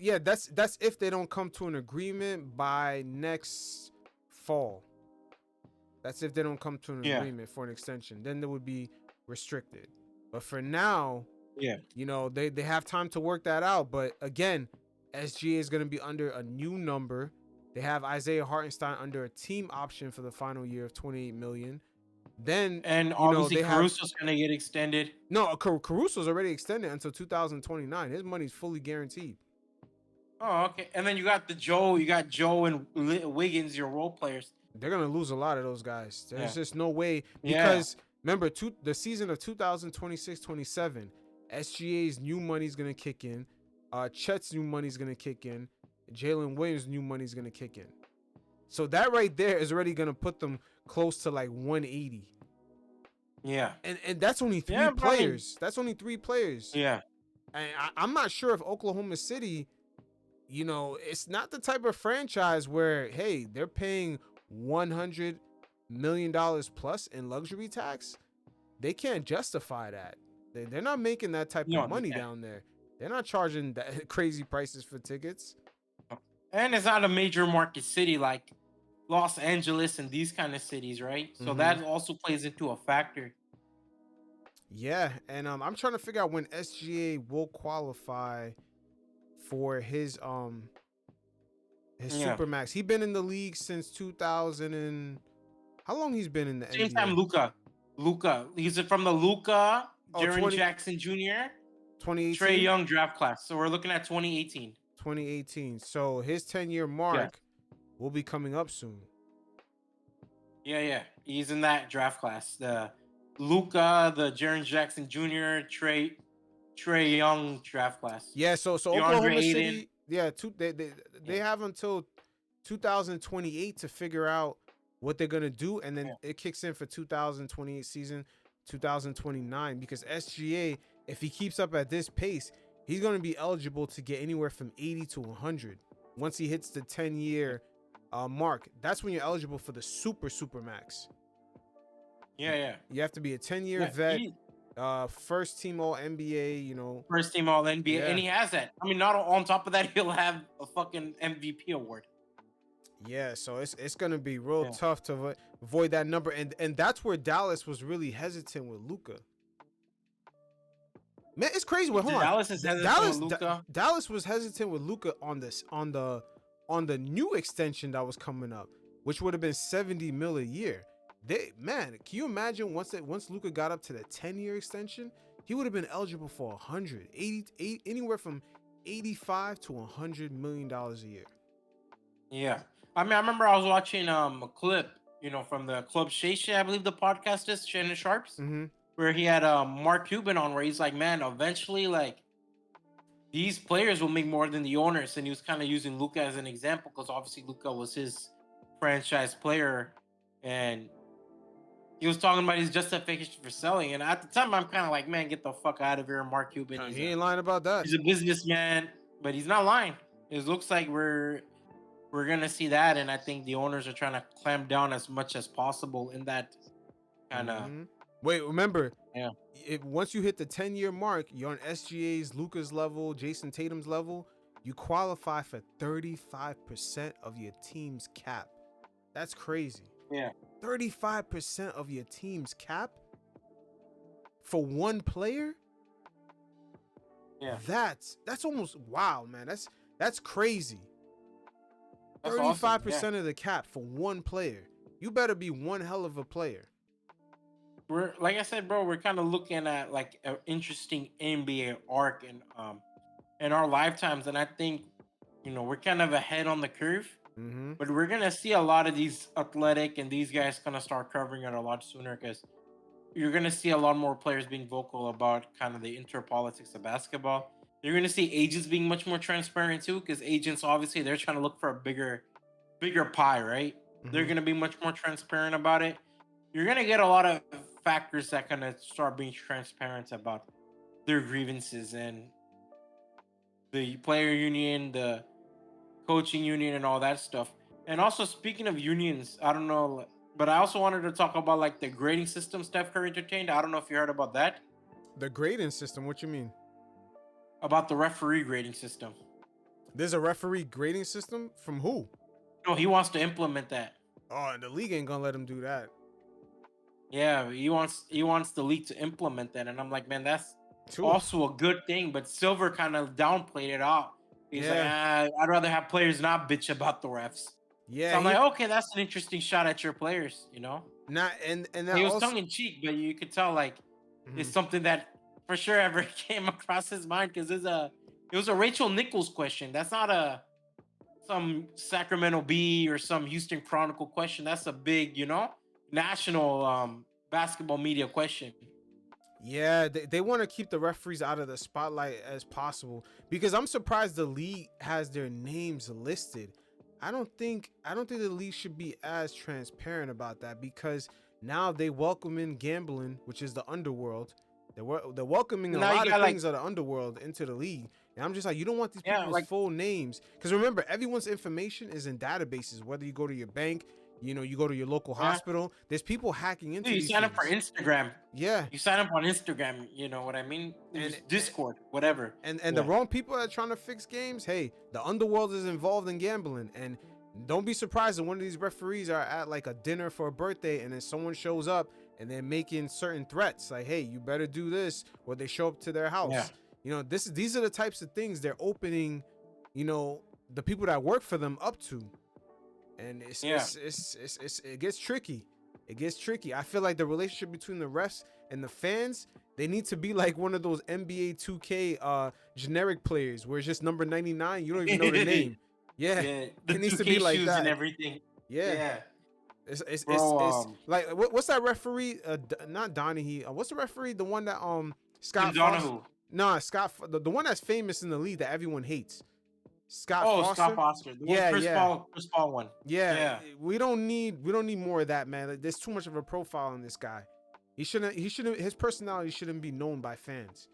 Yeah, that's if they don't come to an agreement by next fall. That's if they don't come to an agreement for an extension. Then they would be restricted. But for now, they have time to work that out. But again, SGA is going to be under a new number. They have Isaiah Hartenstein under a team option for the final year of $28 million. Then obviously Caruso's going to get extended. No, Caruso's already extended until 2029. His money's fully guaranteed. Oh, okay. And then you got Joe and Wiggins, your role players. They're going to lose a lot of those guys. There's just no way, because remember the season of 2026-27, SGA's new money's going to kick in. Chet's new money's going to kick in. Jalen Williams' new money's going to kick in. So that right there is already going to put them close to like 180. Yeah. And that's only three players. That's only three players. Yeah. And I'm not sure if Oklahoma City, it's not the type of franchise where, hey, they're paying $100 million plus in luxury tax. They can't justify that. They're not making that type of money down there. They're not charging that crazy prices for tickets. And it's not a major market city like Los Angeles and these kind of cities, right? So that also plays into a factor. Yeah, and I'm trying to figure out when SGA will qualify for his Supermax. He's been in the league since 2000 and how long he's been in the Same NBA? time Luka. He's from the Luka, Jaren Jackson Jr., 2018. Trae Young draft class. So we're looking at 2018. 2018. So his 10-year mark will be coming up soon. Yeah. He's in that draft class. The Luka, the Jaren Jackson Jr., Trae Young draft class. Yeah, so Oklahoma City, Yeah, they have until 2028 to figure out what they're gonna do, and then it kicks in for 2028 season, 2029. Because SGA, if he keeps up at this pace, he's gonna be eligible to get anywhere from 80 to 100 once he hits the 10-year mark. That's when you're eligible for the super max. Yeah. You have to be a 10-year vet, first team All NBA. You know, First team All NBA, and he has that. I mean, not on top of that, he'll have a fucking MVP award. Yeah, so it's gonna be real tough to avoid that number, and that's where Dallas was really hesitant with Luka. Man, it's crazy. Hold on. Dallas is hesitant with Luka. Dallas was hesitant with Luka on the new extension that was coming up, which would have been $70 million a year. Can you imagine once Luka got up to the 10-year extension, he would have been eligible for 180, anywhere from $85 to $100 million a year. Yeah. I mean, I remember I was watching a clip, from the Club Shay, I believe the podcast is, Shannon Sharps, where he had Mark Cuban on, where he's like, man, eventually, like, these players will make more than the owners. And he was kind of using Luka as an example, because obviously Luka was his franchise player. And he was talking about his justification for selling. And at the time, I'm kind of like, man, get the fuck out of here, Mark Cuban. He ain't lying about that. He's a businessman, but he's not lying. It looks like we're going to see that, and I think the owners are trying to clamp down as much as possible in that kind of... Wait, remember, once you hit the 10-year mark, you're on SGA's, Luka's level, Jason Tatum's level, you qualify for 35% of your team's cap. That's crazy. Yeah. 35% of your team's cap for one player? Yeah. That's almost, wow, man. That's crazy. 35% awesome. of the cap for one player. You better be one hell of a player. We're, like I said, bro, we're kind of looking at like an interesting NBA arc in our lifetimes, and I think we're kind of ahead on the curve. But we're gonna see a lot of these athletic and these guys gonna start covering it a lot sooner, because you're gonna see a lot more players being vocal about kind of the interpolitics of basketball. You're going to see agents being much more transparent too, because agents, obviously, they're trying to look for a bigger pie, right? They're going to be much more transparent about it. You're going to get a lot of factors that kind of start being transparent about their grievances, and the player union, the coaching union, and all that stuff. And also, speaking of unions, I don't know, but I also wanted to talk about like the grading system Steph Curry entertained. I don't know if you heard about that. The grading system? What you mean? About the referee grading system. There's a referee grading system? From who? No, he wants to implement that. Oh, and the league ain't gonna let him do that. Yeah, he wants the league to implement that, and I'm like, man, that's also a good thing. But Silver kind of downplayed it out. He's like, I'd rather have players not bitch about the refs. Yeah, so I'm like, okay, that's an interesting shot at your players, Not and that he was also... tongue in cheek, but you could tell like it's something that for sure ever came across his mind, because it was a Rachel Nichols question. That's not some Sacramento Bee or some Houston Chronicle question. That's a big, national basketball media question. Yeah, they want to keep the referees out of the spotlight as possible, because I'm surprised the league has their names listed. I don't think the league should be as transparent about that, because now they welcome in gambling, which is the underworld. They're welcoming a lot of things of the underworld into the league. And I'm just like, you don't want these people's full names. Because remember, everyone's information is in databases, whether you go to your bank, you go to your local hospital. There's people hacking into these sign up for Instagram. Yeah. You sign up on Instagram, you know what I mean? And Discord, whatever. And the wrong people that are trying to fix games, hey, the underworld is involved in gambling. And don't be surprised when one of these referees are at like a dinner for a birthday, and then someone shows up and they're making certain threats like, hey, you better do this, or they show up to their house. Yeah. These are the types of things they're opening, the people that work for them up to. And it gets tricky. It gets tricky. I feel like the relationship between the refs and the fans, they need to be like one of those NBA 2K generic players where it's just number 99. You don't even know the name. Yeah. It needs to be like that. And everything. Yeah. It's like what's that referee? Not Donahue. What's the referee? The one that Scott Donahue. No, Scott. The one that's famous in the league that everyone hates. Scott Oh, Foster. Scott Foster. The one Chris Paul one. Yeah, we don't need more of that, man. Like, there's too much of a profile on this guy. His personality shouldn't be known by fans.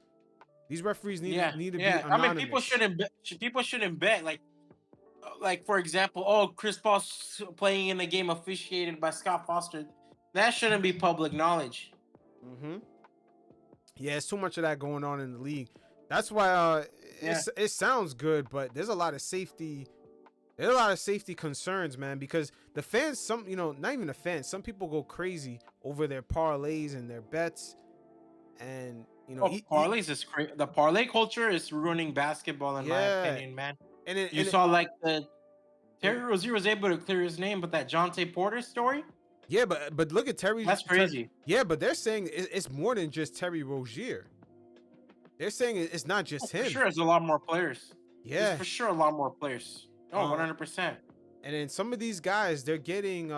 These referees need to be anonymous. I mean, people shouldn't bet like for example, Chris Paul's playing in a game officiated by Scott Foster. That shouldn't be public knowledge. Mm-hmm. Yeah, it's too much of that going on in the league. That's why it sounds good, but there's a lot of safety. There's a lot of safety concerns, man, because the fans, not even the fans, some people go crazy over their parlays and their bets, and parlays is crazy. The parlay culture is ruining basketball, in my opinion, man. And you saw like the Terry Rozier was able to clear his name, but that Jonte Porter story. Yeah, but look at Terry. That's crazy. Yeah, but they're saying it's more than just Terry Rozier. They're saying it's not just him. For sure, there's a lot more players. Yeah, there's for sure a lot more players. 100%. And then some of these guys, they're getting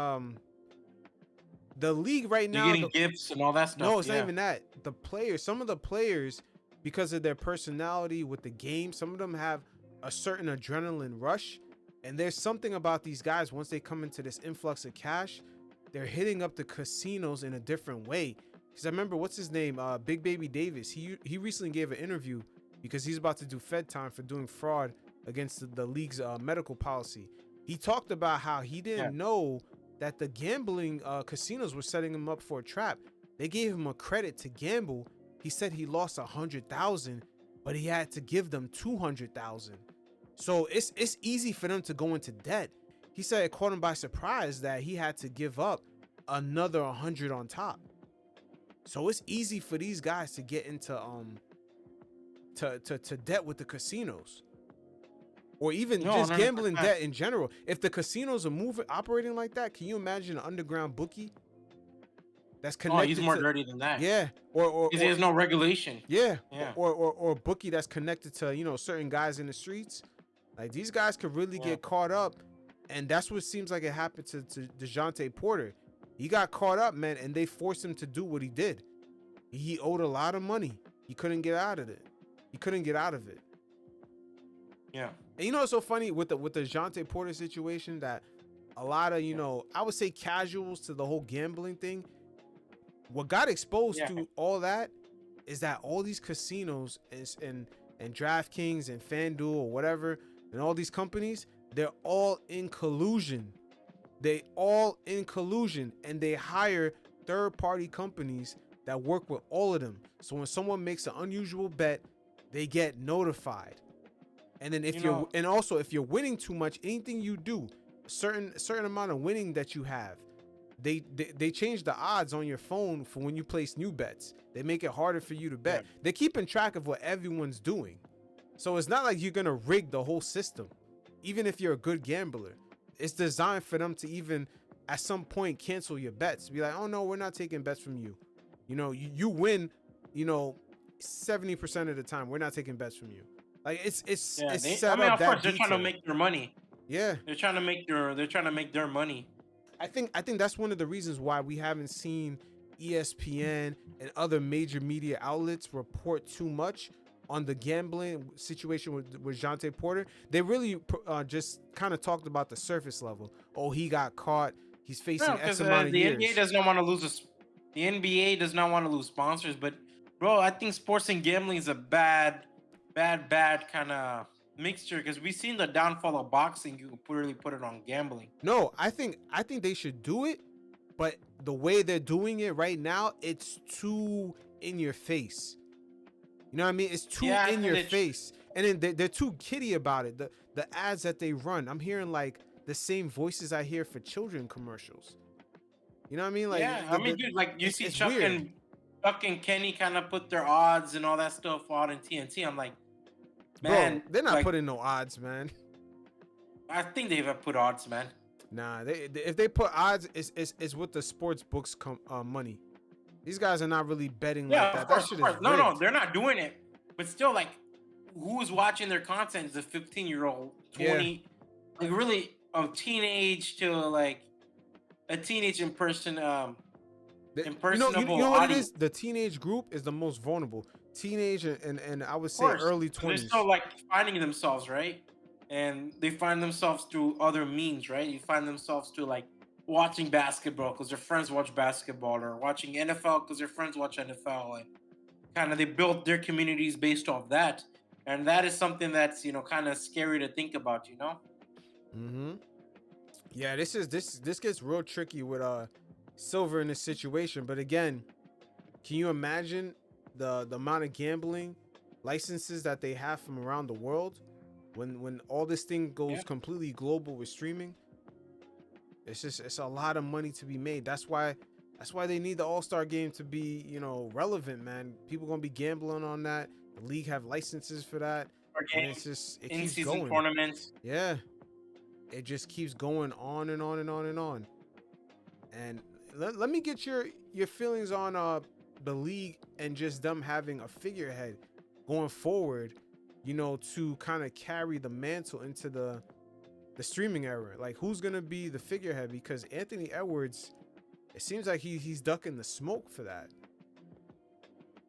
the league right now. They're getting gifts and all that stuff. No, it's not even that. The players, some of the players, because of their personality with the game, some of them have a certain adrenaline rush. And there's something about these guys, once they come into this influx of cash, they're hitting up the casinos in a different way. Because I remember, what's his name? Big Baby Davis. He recently gave an interview because he's about to do Fed time for doing fraud against the league's medical policy. He talked about how he didn't know that the gambling casinos were setting him up for a trap. They gave him a credit to gamble. He said he lost $100,000, but he had to give them $200,000. So it's easy for them to go into debt. He said it caught him by surprise that he had to give up another 100 on top. So it's easy for these guys to get into to debt with the casinos, or even just gambling debt in general. If the casinos are operating like that, can you imagine an underground bookie that's connected? Oh, he's more dirty than that. Yeah, or there's no regulation. Yeah, or a bookie that's connected to certain guys in the streets. Like, these guys could really get caught up, and that's what seems like it happened to DeJounte Porter. He got caught up, man, and they forced him to do what he did. He owed a lot of money. He couldn't get out of it. Yeah. And what's so funny with the DeJounte Porter situation, that a lot of, I would say casuals to the whole gambling thing, what got exposed to all that is that all these casinos and DraftKings and FanDuel or whatever, and all these companies, they're all in collusion. And they hire third-party companies that work with all of them. So when someone makes an unusual bet, they get notified. And then if you're winning too much, anything you do, a certain amount of winning that you have, they change the odds on your phone for when you place new bets. They make it harder for you to bet. Yeah. They're keeping track of what everyone's doing. So it's not like you're going to rig the whole system. Even if you're a good gambler, it's designed for them to even at some point cancel your bets. Be like, oh no, we're not taking bets from you. You win, 70% of the time. We're not taking bets from you. Like, it's set up of that course, they're detail. trying to make their money. Yeah. They're trying to make their money. I think that's one of the reasons why we haven't seen ESPN and other major media outlets report too much on the gambling situation with DeJounte Porter. They really just kind of talked about the surface level. Oh, he got caught. He's facing X amount of years. The NBA does not want to lose the NBA does not want to lose sponsors, but bro, I think sports and gambling is a bad kind of mixture, because we've seen the downfall of boxing. You can really put it on gambling. No, I think they should do it, but the way they're doing it right now, it's too in your face. You know what I mean? It's too in your face. And then they're too kiddie about it. The ads that they run, I'm hearing like the same voices I hear for children commercials. You know what I mean? Like, dude, like you see Chuck and Kenny kind of put their odds and all that stuff out in TNT. I'm like, man, bro, they're not putting no odds, man. I think they've put odds, man. Nah, if they put odds, it's with the sports books money. These guys are not really betting like that. Of course. No, they're not doing it. But still, like, who's watching their content is a 15-year-old, 20, like really a teenage to like a teenage impersonable what it is? The teenage group is the most vulnerable. Teenage and I would say early 20s. They're still like finding themselves, right? and they find themselves through other means, right? You find themselves to like watching basketball because their friends watch basketball, or watching NFL because their friends watch NFL, and kind of they built their communities based off that. And that is something that's kind of scary to think about. Mm-hmm. Yeah, this gets real tricky with Silver in this situation. But again, can you imagine the amount of gambling licenses that they have from around the world when all this thing goes Yeah. completely global with streaming? It's a lot of money to be made. That's why they need the All-Star game to be, relevant, man. People gonna be gambling on that. The league have licenses for that. Our And game, it's just it in keeps season going. tournaments. Yeah. It just keeps going on and on and on and on. And let me get your feelings on the league and just them having a figurehead going forward, to kind of carry the mantle into the streaming era. Like, who's gonna be the figurehead? Because Anthony Edwards, it seems like he's ducking the smoke for that.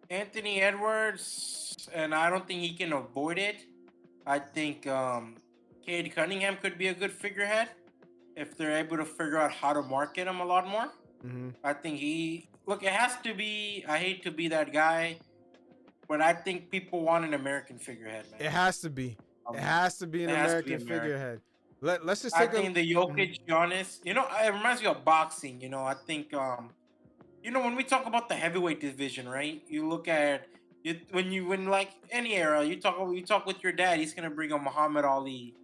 Anthony Edwards, and I don't think he can avoid it. I think Cade Cunningham could be a good figurehead if they're able to figure out how to market him a lot more. Mm-hmm. I think it has to be, I hate to be that guy, but I think people want an American figurehead, man. It has to be. It has to be an It has to be American American. figurehead. Let's just I take think the Jokic, Giannis, it reminds me of boxing. I think, when we talk about the heavyweight division, right? You look at when like any era, you talk with your dad, he's gonna bring up Muhammad Ali,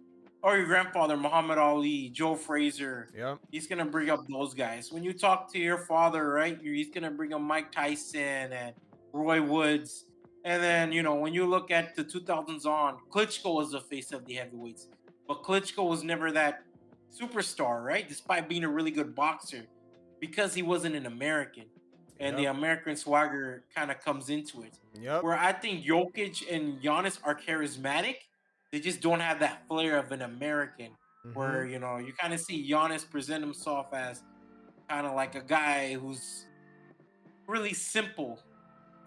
or your grandfather, Muhammad Ali, Joe Frazier. Yep. He's gonna bring up those guys. When you talk to your father, right, he's gonna bring up Mike Tyson and Roy Woods. And then, when you look at the 2000s on, Klitschko was the face of the heavyweights. But Klitschko was never that superstar, right? Despite being a really good boxer, because he wasn't an American. And the Yep. American swagger kind of comes into it. Yep. Where I think Jokic and Giannis are charismatic, they just don't have that flair of an American. Mhm. Where, you kind of see Giannis present himself as kind of like a guy who's really simple,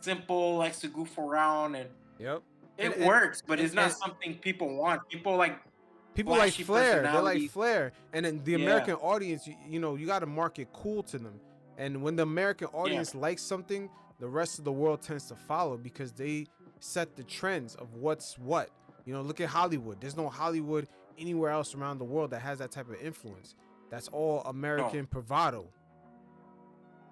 likes to goof around, and Yep. it And- works, but it's not and- something people want. People like People like flashy flair. They like personalities. flair. And then the Yeah. American audience, you got to market cool to them. And when the American audience likes something, the rest of the world tends to follow because they set the trends of what's what. Look at Hollywood. There's no Hollywood anywhere else around the world that has that type of influence. That's all American bravado.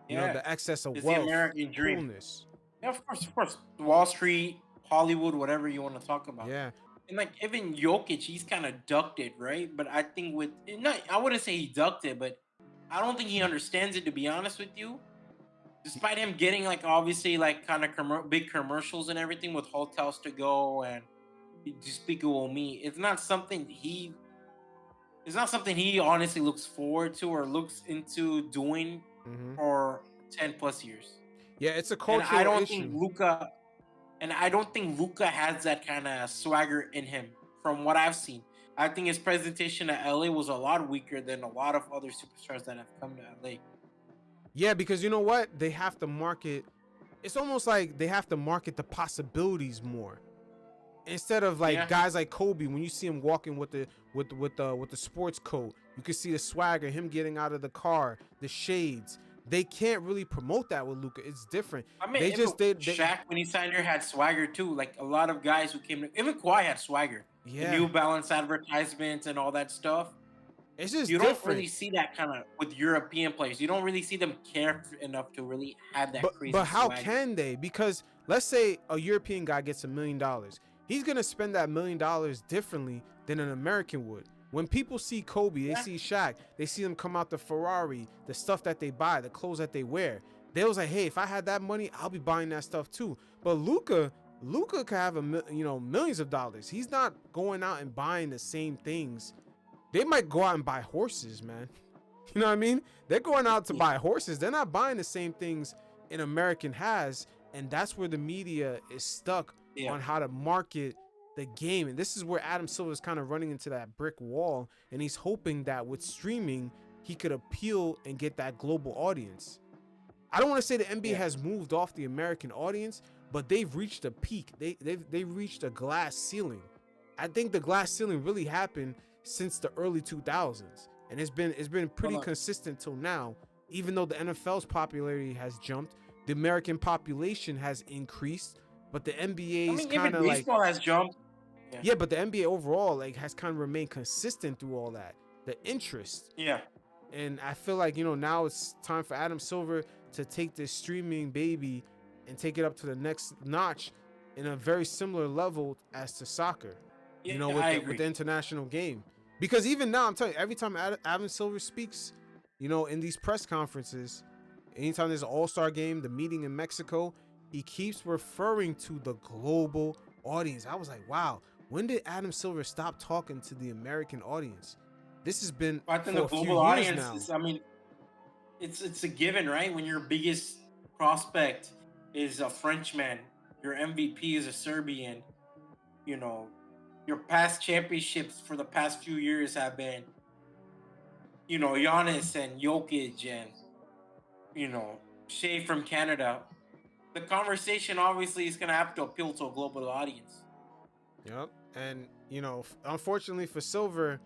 The excess of It's wealth, the American dream. coolness. Yeah, of course. Wall Street, Hollywood, whatever you want to talk about. Yeah. And like even Jokic, he's kind of ducked it, right? But I think I wouldn't say he ducked it, but I don't think he understands it, to be honest with you. Despite him getting like obviously like kind of big commercials and everything with hotels to go and Despicable Me, it's not something he honestly looks forward to or looks into doing Mhm. for 10 plus years. Yeah, it's a And cultural I don't issue. think Luka has that kind of swagger in him from what I've seen. I think his presentation at LA was a lot weaker than a lot of other superstars that have come to LA. Yeah, because you know what? They have to market. It's almost like they have to market the possibilities more. Instead of like guys like Kobe, when you see him walking with the sports coat, you can see the swagger, him getting out of the car, the shades. They can't really promote that with Luka. It's different. I mean, Shaq when he signed here had swagger too. Like a lot of guys who came, even Kawhi had swagger. Yeah. The New Balance advertisements and all that stuff. It's just you different. don't really see that kind of with European players. You don't really see them care enough to really have that crazy. But how swagger. can they? Because let's say a European guy gets $1 million. He's gonna spend that $1 million differently than an American would. When people see Kobe, they see Shaq, they see them come out the Ferrari, the stuff that they buy, the clothes that they wear. They was like, hey, if I had that money, I'll be buying that stuff too. But Luka could have millions of dollars. He's not going out and buying the same things. They might go out and buy horses, man. You know what I mean? They're going out to buy horses. They're not buying the same things an American has, and that's where the media is stuck on how to market the game. And this is where Adam Silver is kind of running into that brick wall, and he's hoping that with streaming he could appeal and get that global audience. I don't want to say the NBA has moved off the American audience, but they've reached a peak. They've reached a glass ceiling. I think the glass ceiling really happened since the early 2000s, and it's been pretty consistent till now. Even though the NFL's popularity has jumped, the American population has increased, but the NBA's kind of like baseball has jumped. yeah, but the NBA overall like has kind of remained consistent through all that. The interest. Yeah. And I feel like, now it's time for Adam Silver to take this streaming baby and take it up to the next notch in a very similar level as to soccer, with the international game. Because even now, I'm telling you, every time Adam Silver speaks, in these press conferences, anytime there's an all-star game, the meeting in Mexico, he keeps referring to the global audience. I was like, wow, when did Adam Silver stop talking to the American audience? This has been I think for the a few global years audience now. is, it's a given, right? When your biggest prospect is a Frenchman, your MVP is a Serbian, your past championships for the past few years have been, Giannis and Jokic and, Shea from Canada. The conversation obviously is going to have to appeal to a global audience. Yep. And, unfortunately for Silver,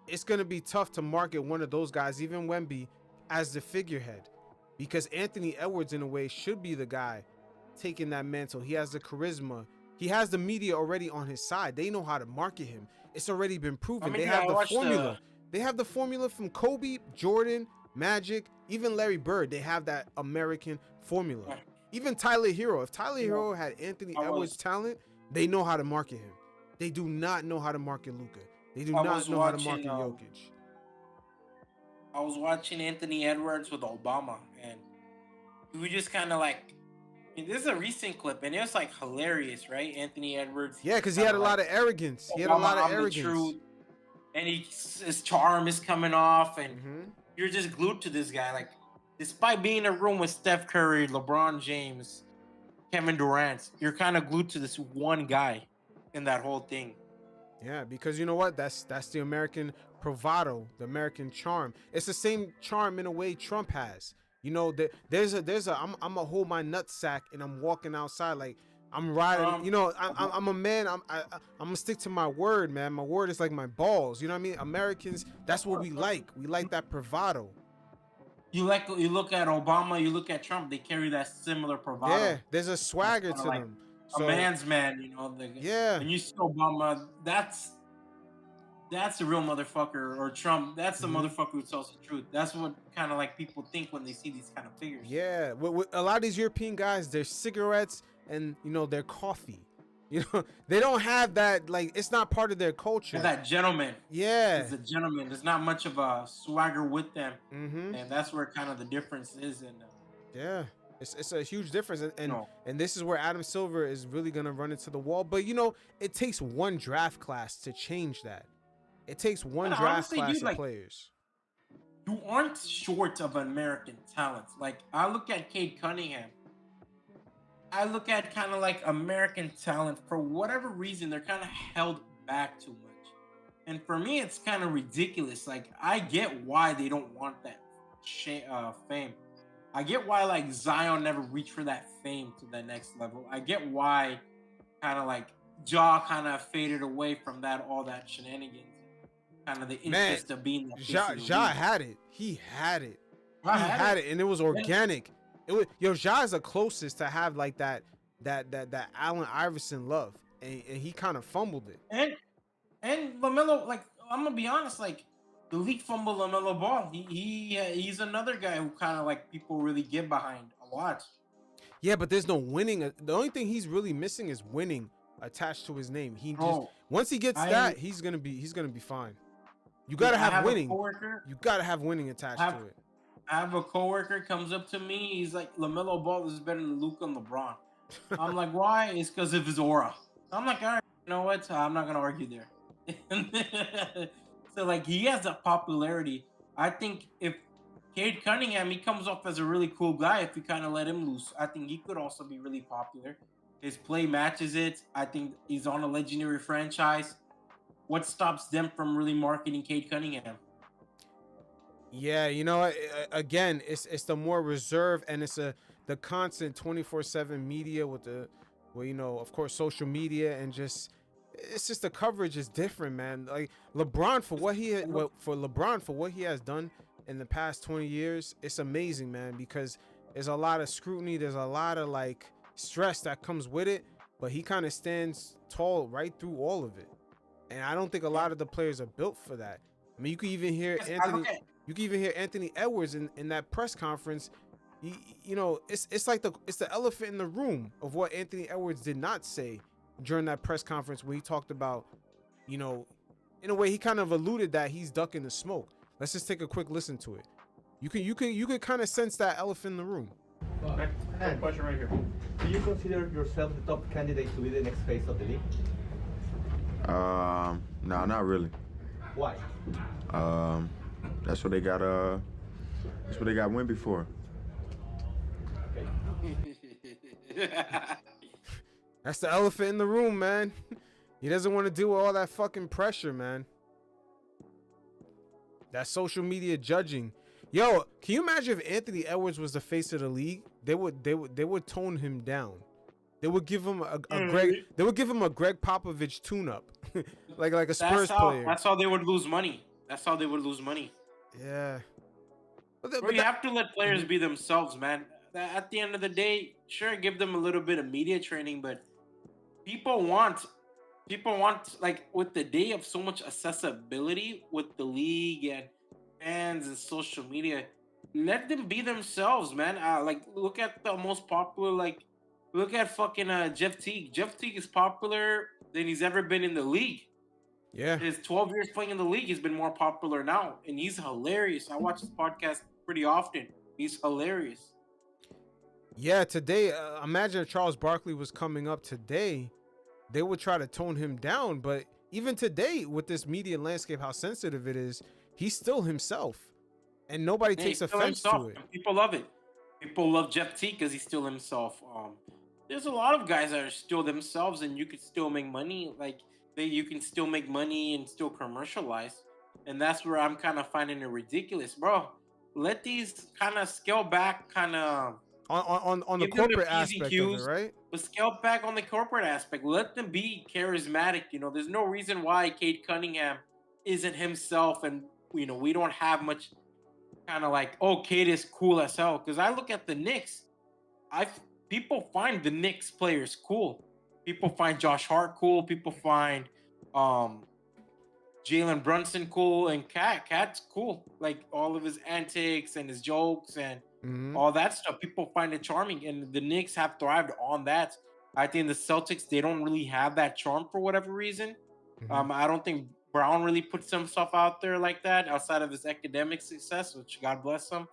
it's going to be tough to market one of those guys, even Wemby, as the figurehead, because Anthony Edwards, in a way, should be the guy taking that mantle. He has the charisma. He has the media already on his side. They know how to market him. It's already been proven. They have the formula. They have the formula from Kobe, Jordan, Magic, even Larry Bird. They have that American formula. Even Tyler Hero. If Tyler Hero had Anthony Edwards' talent, they know how to market him. They do not know how to market Luka. They do not know how to market Jokic. I was watching Anthony Edwards with Obama, and we just kind of like, this is a recent clip, and it was like hilarious, right? Anthony Edwards. Yeah, because he had a lot of arrogance. He had a lot of arrogance. And his charm is coming off, and you're just glued to this guy. Like, despite being in a room with Steph Curry, LeBron James, Kevin Durant, you're kind of glued to this one guy in that whole thing. Yeah, because you know what? That's the American bravado, the American charm. It's the same charm in a way Trump has. There's a I'm gonna hold my nutsack and I'm walking outside like I'm riding. I'm a man. I'm gonna stick to my word, man. My word is like my balls. You know what I mean? Americans, that's what we like. We like that bravado. You look at Obama, you look at Trump. They carry that similar bravado. Yeah, there's a swagger to them. So, a man's man, yeah. And you see Obama, that's a real motherfucker. Or Trump, that's the motherfucker who tells the truth. That's what kind of like people think when they see these kind of figures. Yeah, with a lot of these European guys, their cigarettes and their coffee. They don't have that, like, it's not part of their culture. They're that gentleman. Yeah. It's a gentleman. There's not much of a swagger with them. And that's where kind of the difference is. Yeah. It's a huge difference. And this is where Adam Silver is really going to run into the wall. But, it takes one draft class to change that. It takes one draft class of players. You aren't short of American talent. Like, I look at Cade Cunningham. I look at kind of like American talent. For whatever reason, they're kind of held back too much. And for me, it's kind of ridiculous. Like, I get why they don't want that fame. I get why, like, Zion never reached for that fame to the next level. I get why kind of like Ja kind of faded away from all that shenanigans. Kind of the interest of being that. Ja had it. He had it. He had it, and it was organic. It was Ja is the closest to have like that Allen Iverson love, and he kind of fumbled it. And LaMelo, like, I'm gonna be honest, like, the league fumbled LaMelo Ball. He's another guy who kind of like people really get behind a lot. Yeah, but there's no winning. The only thing he's really missing is winning attached to his name. Once he gets that, he's gonna be fine. You gotta have winning. You gotta have winning attached to it. I have a coworker comes up to me. He's like, LaMelo Ball is better than Luka and LeBron. I'm like, why? It's because of his aura. I'm like, all right, you know what? I'm not gonna argue there. So, like, he has that popularity. I think if Cade Cunningham, he comes off as a really cool guy if you kind of let him loose. I think he could also be really popular. His play matches it. I think he's on a legendary franchise. What stops them from really marketing Cade Cunningham? Yeah, again, it's the more reserve, and it's the constant 24/7 media with of course, social media, and just it's just the coverage is different, man. Like LeBron for what he has done in the past 20 years, it's amazing, man, because there's a lot of scrutiny, there's a lot of like stress that comes with it, but he kind of stands tall right through all of it. And I don't think a lot of the players are built for that. I mean, you can even hear Anthony Edwards in that press conference. You know, it's like it's the elephant in the room of what Anthony Edwards did not say during that press conference where he talked about, you know, in a way he kind of alluded that he's ducking the smoke. Let's just take a quick listen to it. You can kind of sense that elephant in the room. Question right here. Do you consider yourself the top candidate to be the next face of the league? No, not really. Why? That's what they got. That's what they got Wemby for. That's the elephant in the room, man. He doesn't want to deal with all that fucking pressure, man. That social media judging. Yo, can you imagine if Anthony Edwards was the face of the league? They would tone him down. They would give him a Greg Popovich tune-up, like a Spurs player. That's how they would lose money. Yeah. But you have to let players be themselves, man. At the end of the day, sure, give them a little bit of media training, but people want like with the day of so much accessibility with the league and fans and social media, let them be themselves, man. Like look at the most popular, look at fucking Jeff Teague. Jeff Teague is popular than he's ever been in the league. Yeah. His 12 years playing in the league, he's been more popular now, and he's hilarious. I watch his podcast pretty often. He's hilarious. Yeah, today, imagine if Charles Barkley was coming up today, they would try to tone him down. But even today, with this media landscape, how sensitive it is, he's still himself. And nobody takes offense to it. People love it. People love Jeff Teague because he's still himself. There's a lot of guys that are still themselves, and you could still make money. You can still make money and still commercialize. And that's where I'm kind of finding it ridiculous, bro. Let these kind of scale back, kind of on the corporate aspect of it, right? But scale back on the corporate aspect. Let them be charismatic. You know, there's no reason why Cade Cunningham isn't himself, and you know we don't have much kind of like, oh, Cade is cool as hell. Because I look at the Knicks, people find the Knicks players cool. People find Josh Hart cool. People find Jalen Brunson cool, and Cat's cool. Like all of his antics and his jokes and all that stuff. People find it charming, and the Knicks have thrived on that. I think the Celtics, they don't really have that charm for whatever reason. I don't think Brown really puts himself out there like that outside of his academic success, which God bless him.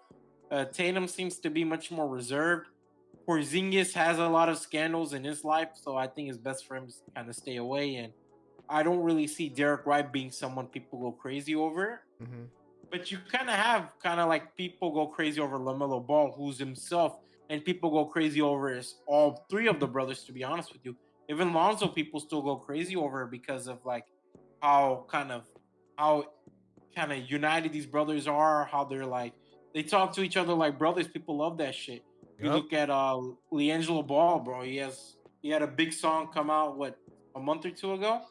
Tatum seems to be much more reserved. Porzingis has a lot of scandals in his life, so I think it's best for him to kind of stay away. And I don't really see Derek White being someone people go crazy over. But you kind of have like people go crazy over LaMelo Ball, who's himself, and people go crazy over all three of the brothers, to be honest with you. Even Lonzo, people still go crazy over because of like how kind of united these brothers are, how they're like, they talk to each other like brothers. People love that shit. You look at LiAngelo Ball, bro. He had a big song come out, a month or two ago?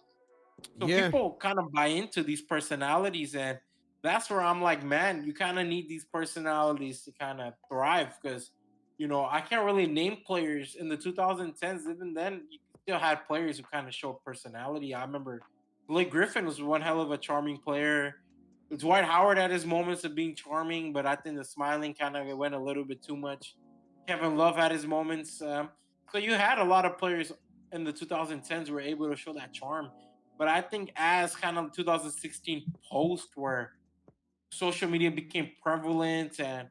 So people kind of buy into these personalities, and that's where I'm like, man, you kind of need these personalities to kind of thrive, because, you know, I can't really name players in the 2010s. Even then, you still had players who kind of showed personality. I remember Blake Griffin was one hell of a charming player. Dwight Howard had his moments of being charming, but I think the smiling kind of went a little bit too much. Kevin Love had his moments. So you had a lot of players in the 2010s who were able to show that charm. But I think as kind of 2016 post, where social media became prevalent and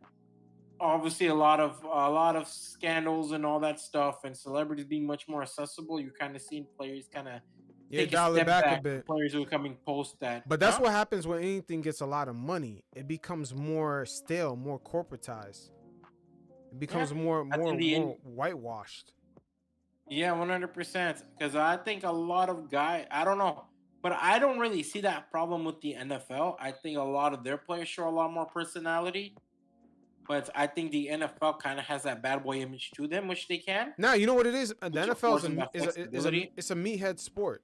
obviously a lot of scandals and all that stuff, and celebrities being much more accessible, you're kind of seeing players kind of take a step back a bit. Players who are coming post that. But that's what happens when anything gets a lot of money. It becomes more stale, more corporatized. It becomes more whitewashed. Yeah, 100%. Because I think a lot of guys, I don't know, but I don't really see that problem with the NFL. I think a lot of their players show a lot more personality. But I think the NFL kind of has that bad boy image to them, which they can. Now, you know what it is? The NFL is a meathead sport.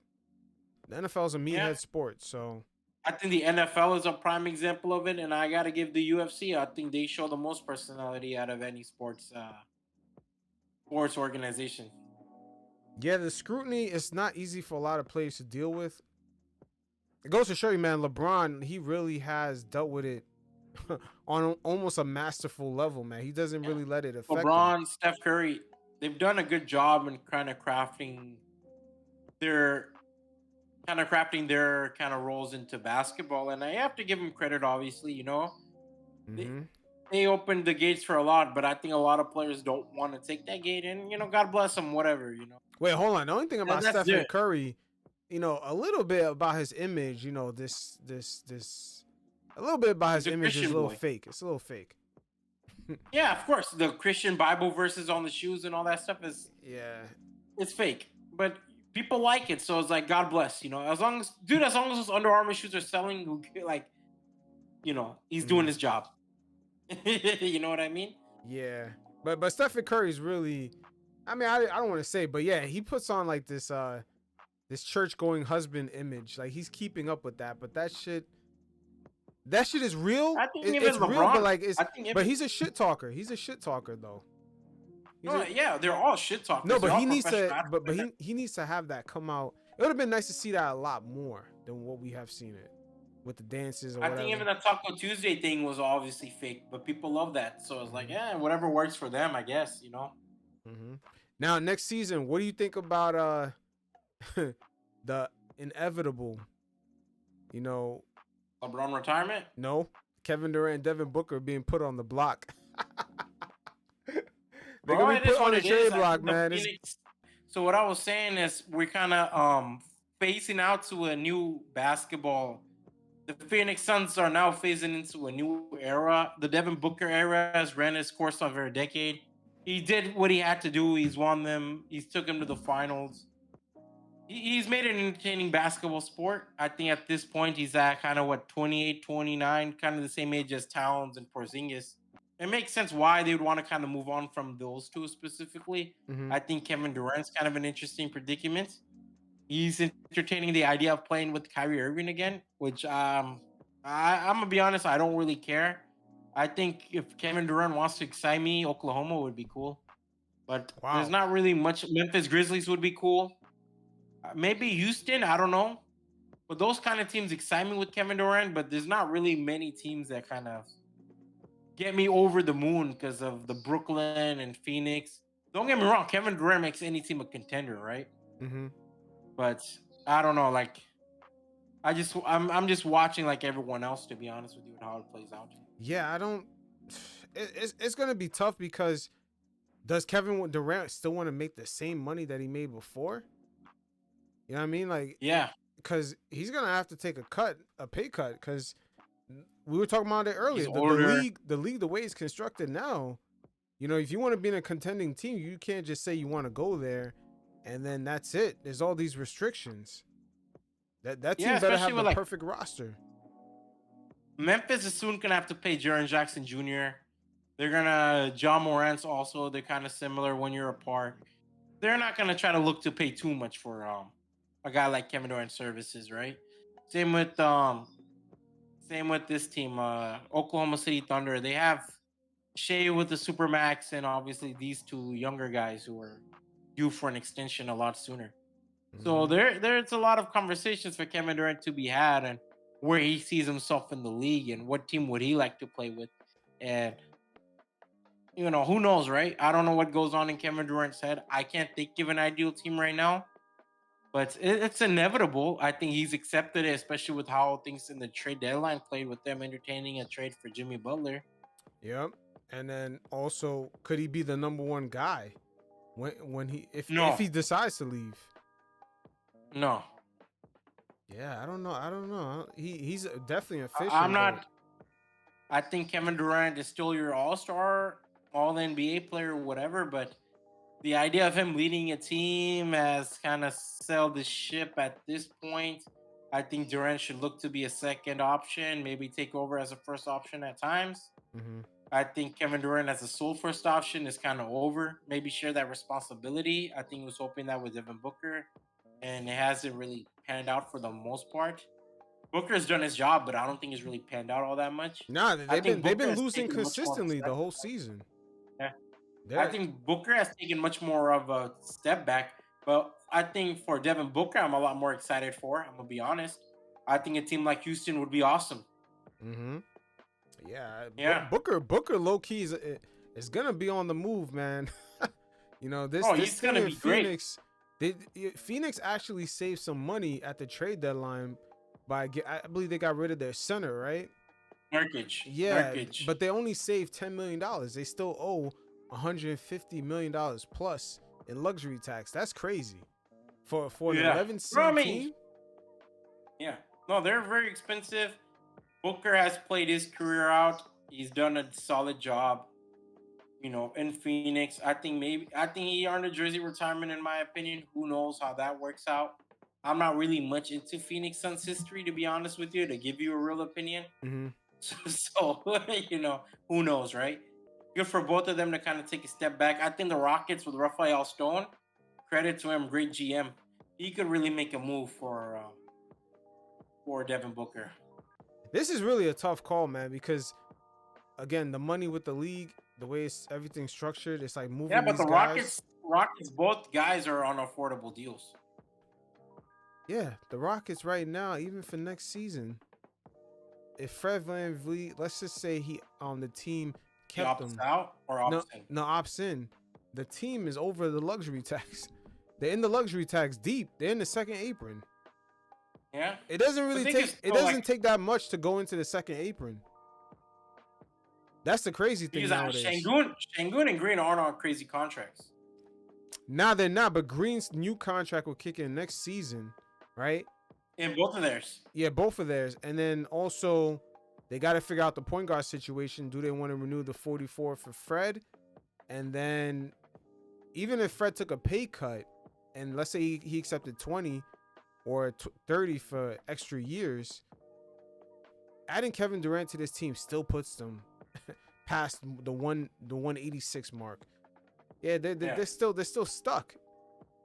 The NFL is a meathead sport, so I think the NFL is a prime example of it, and I got to give the UFC. I think they show the most personality out of any sports organization. yeah, the scrutiny is not easy for a lot of players to deal with. It goes to show you, man, LeBron, he really has dealt with it on almost a masterful level, man. He doesn't really let it affect him. LeBron, Steph Curry, they've done a good job in kind of crafting their roles into basketball, and I have to give them credit. Obviously, they opened the gates for a lot, but I think a lot of players don't want to take that gate, and God bless them, whatever. Wait, hold on. The only thing about That's Stephen it. Curry, a little bit about his image, a little bit about his He's a image is Christian a little boy. fake. It's a little fake. Yeah, of course, the Christian Bible verses on the shoes and all that stuff it's fake, but people like it, so it's like, God bless. As long as those Under Armour shoes are selling, he's doing his job. You know what I mean? Yeah, but Stephen Curry's really, I mean, I don't want to say, but yeah, he puts on like this church going husband image, like he's keeping up with that, but that shit is real. I think It's even real, LeBron, but like but he's a shit talker. He's a shit talker though. Yeah, they're all shit talkers. No, but They're he all needs to, professional but he needs to have that come out. It would have been nice to see that a lot more than what we have seen it with the dances or I whatever. think even the Taco Tuesday thing was obviously fake, but people love that. So it's like, yeah, whatever works for them, I guess, Mm-hmm. Now, next season, what do you think about the inevitable, LeBron retirement? no, Kevin Durant and Devin Booker being put on the block? They're Bro, going to it be is put on what the it trade is. I block, think the man. Phoenix- So what I was saying is we're kind of phasing out to a new basketball. The Phoenix Suns are now phasing into a new era. The Devin Booker era has ran its course over a decade. He did what he had to do. He's won them. He's took them to the finals. He's made an entertaining basketball sport. I think at this point he's at kind of 28, 29, kind of the same age as Towns and Porzingis. It makes sense why they would want to kind of move on from those two specifically. Mhm. I think Kevin Durant's kind of an interesting predicament. He's entertaining the idea of playing with Kyrie Irving again, which I'm gonna be honest, I don't really care. I think if Kevin Durant wants to excite me, Oklahoma would be cool. But Wow. there's not really much. Memphis Grizzlies would be cool. Maybe Houston, I don't know. But those kind of teams excite me with Kevin Durant, but there's not really many teams that kind of get me over the moon because of the Brooklyn and Phoenix. Don't get me wrong, Kevin Durant makes any team a contender, right? Mm-hmm. But I don't know, like I'm just watching like everyone else, to be honest with you, and how it plays out. Yeah, I don't. It's gonna be tough because does Kevin Durant still want to make the same money that he made before? You know what I mean? Like, Yeah, because he's gonna have to take a pay cut. Because we were talking about it earlier. He's The older. league, the way it's constructed now, if you want to be in a contending team, you can't just say you want to go there, and then that's it. There's all these restrictions. That team Yeah, better have especially the with, perfect roster. Memphis is soon gonna have to pay Jaren Jackson Jr. They're gonna John Morant's also. They're kind of similar 1 year apart. They're not gonna try to look to pay too much for a guy like Kevin Durant's services, right? Same with this team, Oklahoma City Thunder. They have Shea with the Supermax, and obviously these two younger guys who are due for an extension a lot sooner. So there's a lot of conversations for Kevin Durant to be had, and where he sees himself in the league, and what team would he like to play with, and who knows, right? I don't know what goes on in Kevin Durant's head. I can't think of an ideal team right now, but it's inevitable. I think he's accepted it, especially with how things in the trade deadline played, with them entertaining a trade for Jimmy Butler. Yep. And then also, could he be the number one guy if he decides to leave? No, Yeah, I don't know. He's definitely official. I'm not. I think Kevin Durant is still your all-star, all-NBA player, whatever, but the idea of him leading a team has kind of sailed the ship at this point. I think Durant should look to be a second option, maybe take over as a first option at times. Mm-hmm. I think Kevin Durant as a sole first option is kind of over. Maybe share that responsibility. I think he was hoping that with Devin Booker. and it hasn't really panned out for the most part. Booker's done his job, but I don't think it's really panned out all that much. Nah, I they've think been Booker has losing taken much more of a consistently the step whole back. season. Yeah. I They're, think Booker has taken much more of a step back, but I think for Devin Booker, I'm a lot more excited for. I'm gonna be honest. I think a team like Houston would be awesome. mm-hmm. Yeah, Yeah. Booker low key is gonna be on the move, man. You know, this He's thing gonna in be great. Phoenix, Phoenix actually saved some money at the trade deadline I believe they got rid of their center, right? Yeah, Nurkic. but they only saved $10 million. They still owe $150 million plus in luxury tax. That's crazy for an 11 seed No, I mean, team. yeah. No, they're very expensive. Booker has played his career out. He's done a solid job. You know, in Phoenix, I think he earned a jersey retirement, in my opinion. Who knows how that works out? I'm not really much into Phoenix Suns history, to be honest with you, to give you a real opinion. Mm-hmm. So you know, who knows, right? Good for both of them to kind of take a step back. I think the Rockets with Rafael Stone, credit to him, great GM. He could really make a move for Devin Booker. This is really a tough call, man, because again, the money with the league, the way everything's structured, it's like moving. Yeah, but these the guys. Rockets, both guys are on affordable deals. Yeah, the Rockets right now, even for next season, if Fred VanVleet, let's just say the team kept He opts him out or opts in? no opts in, the team is over the luxury tax. They're in the luxury tax deep. They're in the second apron. Yeah, it doesn't really take that much to go into the second apron. That's the crazy thing nowadays. Şengün and Green aren't on crazy contracts. Nah, they're not. But Green's new contract will kick in next season, right? In both of theirs. Yeah, both of theirs. And then also, they got to figure out the point guard situation. Do they want to renew the 44 for Fred? And then, even if Fred took a pay cut, and let's say he accepted 20 or 30 for extra years, adding Kevin Durant to this team still puts them past the 186 mark. Yeah, they're still stuck.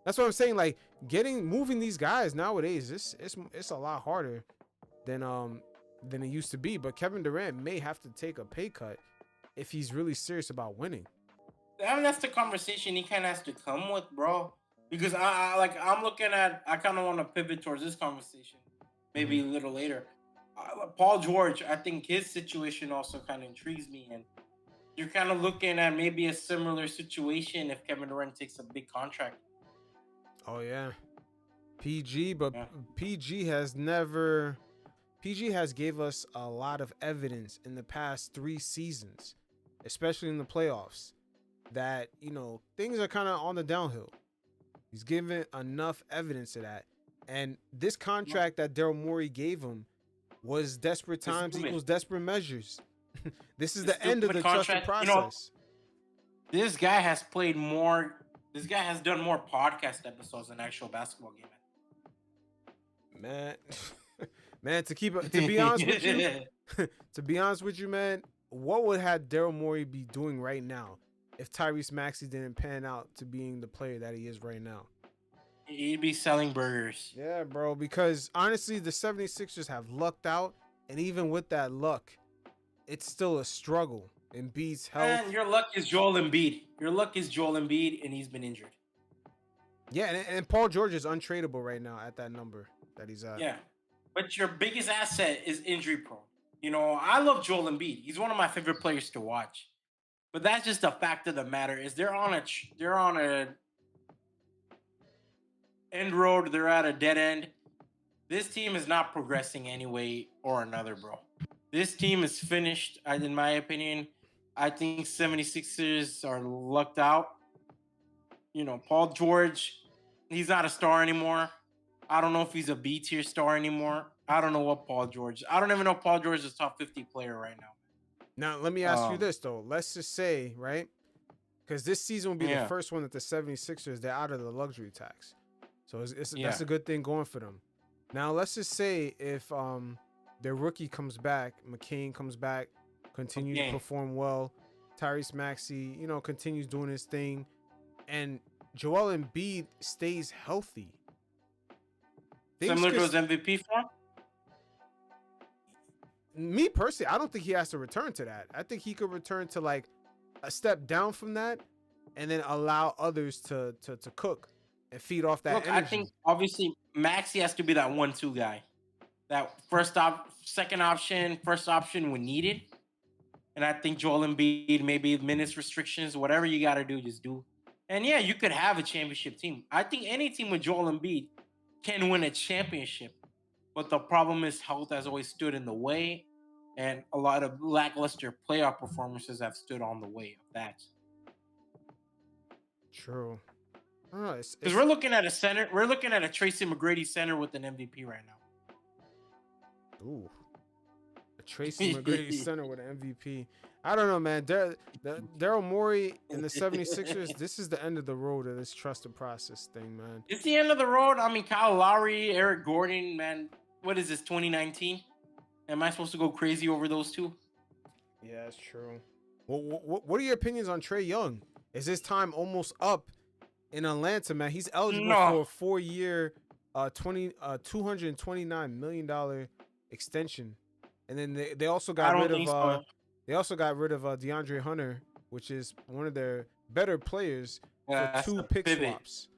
That's what I'm saying. Like moving these guys nowadays, it's a lot harder than it used to be. But Kevin Durant may have to take a pay cut if he's really serious about winning. I mean, that's the conversation he kind of has to come with, bro. Because I kind of want to pivot towards this conversation, maybe a little later. Paul George, I think his situation also kind of intrigues me, and you're kind of looking at maybe a similar situation if Kevin Durant takes a big contract. Oh yeah, PG, but Yeah. PG has gave us a lot of evidence in the past 3 seasons, especially in the playoffs, that things are kind of on the downhill. He's given enough evidence of that, and this contract that Daryl Morey gave him was desperate times equals desperate measures. This is the end of the trusted process. This guy has played more. This guy has done more podcast episodes than actual basketball game. Man, to be honest with you, man, what would have Daryl Morey be doing right now if Tyrese Maxey didn't pan out to being the player that he is right now? He'd be selling burgers. Yeah, bro, because honestly, the 76ers have lucked out, and even with that luck, it's still a struggle. Embiid's health. And your luck is Joel Embiid. And he's been injured. Yeah, and Paul George is untradeable right now at that number that he's at. Yeah, but your biggest asset is injury prone. I love Joel Embiid. He's one of my favorite players to watch. But that's just the fact of the matter is they're on a end road. They're at a dead end. This team is not progressing any way or another, bro. This team is finished, in my opinion. I think 76ers are lucked out. Paul George, he's not a star anymore. I don't know if he's a B-tier star anymore. I don't know I don't even know if Paul George is a top 50 player right now. Now, let me ask you this, though. Let's just say, right? Because this season will be the first one that the 76ers, they're out of the luxury tax. So that's a good thing going for them. Now, let's just say if their rookie comes back, McCain comes back, continues to perform well, Tyrese Maxey, continues doing his thing, and Joel Embiid stays healthy. Things Similar to could- his MVP form? Me personally, I don't think he has to return to that. I think he could return to like a step down from that, and then allow others to cook and feed off that Look, energy. I think obviously Maxey has to be that 1-2 guy. That second option, first option when needed. And I think Joel Embiid, maybe minutes restrictions, whatever you got to do, just do. And yeah, you could have a championship team. I think any team with Joel Embiid can win a championship. But the problem is health has always stood in the way. And a lot of lackluster playoff performances have stood on the way of that. True. I don't know, Because we're looking at a center. We're looking at a Tracy McGrady center with an MVP right now. Ooh. A Tracy McGrady center with an MVP. I don't know, man. Daryl Morey and the 76ers, this is the end of the road of this trusted process thing, man. It's the end of the road. I mean, Kyle Lowry, Eric Gordon, man. What is this, 2019? Am I supposed to go crazy over those two? Yeah, that's true. What are your opinions on Trae Young? Is his time almost up in Atlanta, man? He's eligible for a 4-year, $229 million extension. And then they also got rid of they also got rid of DeAndre Hunter, which is one of their better players, for 2 pick swaps.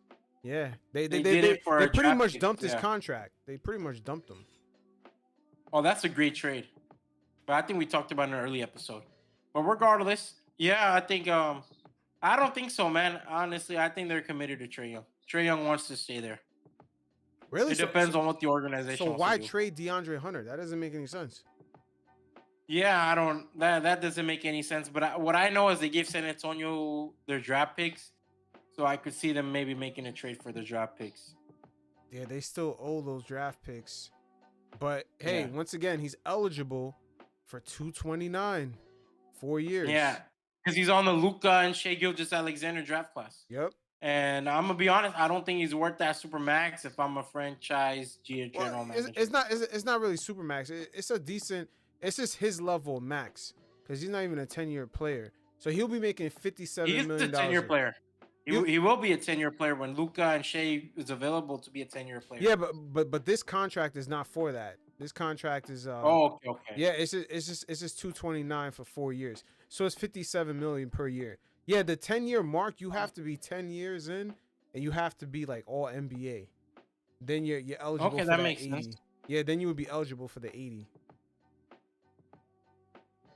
Yeah, they pretty much dumped his contract. They pretty much dumped him. Oh, that's a great trade. But I think we talked about it in an early episode. But regardless, yeah, I think I don't think so, man. Honestly, I think they're committed to Trae Young. Trae Young wants to stay there. Really? It depends on what the organization So wants why to do. trade DeAndre Hunter? That doesn't make any sense. Yeah, I don't. That doesn't make any sense. But what I know is they gave San Antonio their draft picks, so I could see them maybe making a trade for the draft picks. Yeah, they still owe those draft picks. But hey, once again, he's eligible for $229, 4 years. Yeah, because he's on the Luka and Shai Gilgeous-Alexander draft class. Yep. And I'm gonna be honest, I don't think he's worth that super max if I'm a franchise general manager. It's not really super max. It's a decent. It's just his level of max because he's not even a 10-year player. So he'll be making $57 million. He's a 10-year player. He will be a 10-year player when Luka and Shai is available to be a 10-year player. Yeah, but this contract is not for that. This contract is okay. Yeah, it's just 229 for 4 years. So it's $57 million per year. Yeah, the 10-year mark, you have to be 10 years in and you have to be like all NBA. Then you're eligible for that makes 80. Sense. Yeah, then you would be eligible for the 80.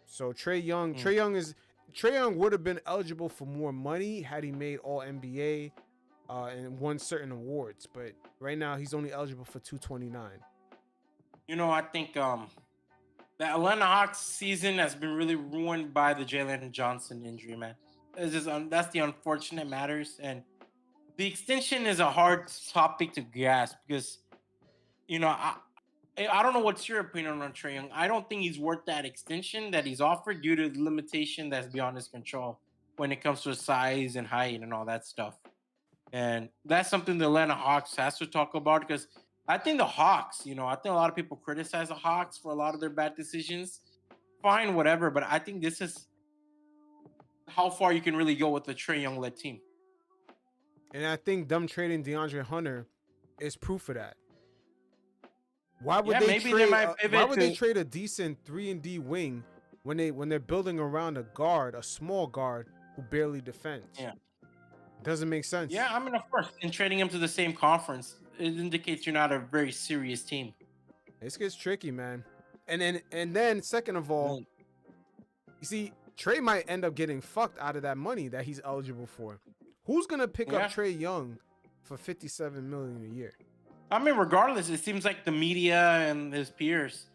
So Trae Young would have been eligible for more money had he made all NBA and won certain awards, but right now he's only eligible for 229. You know, I think the Atlanta Hawks season has been really ruined by the Jalen Johnson injury, man. It's just that's the unfortunate matters, and the extension is a hard topic to grasp because, you know, I don't know what's your opinion on Trae Young. I don't think he's worth that extension that he's offered due to the limitation that's beyond his control when it comes to his size and height and all that stuff. And that's something the Atlanta Hawks has to talk about because I think the Hawks, you know, I think a lot of people criticize the Hawks for a lot of their bad decisions. Fine, whatever. But I think this is how far you can really go with the Trae Young-led team. And I think them trading DeAndre Hunter is proof of that. Why would they trade a decent 3-and-D wing when they're building around a small guard who barely defends? Yeah. Doesn't make sense. Yeah, I mean, of course, in trading him to the same conference, it indicates you're not a very serious team. This gets tricky, man. And then second of all, you see, Trae might end up getting fucked out of that money that he's eligible for. Who's gonna pick up Trae Young for $57 million a year? I mean, regardless, it seems like the media and his peers,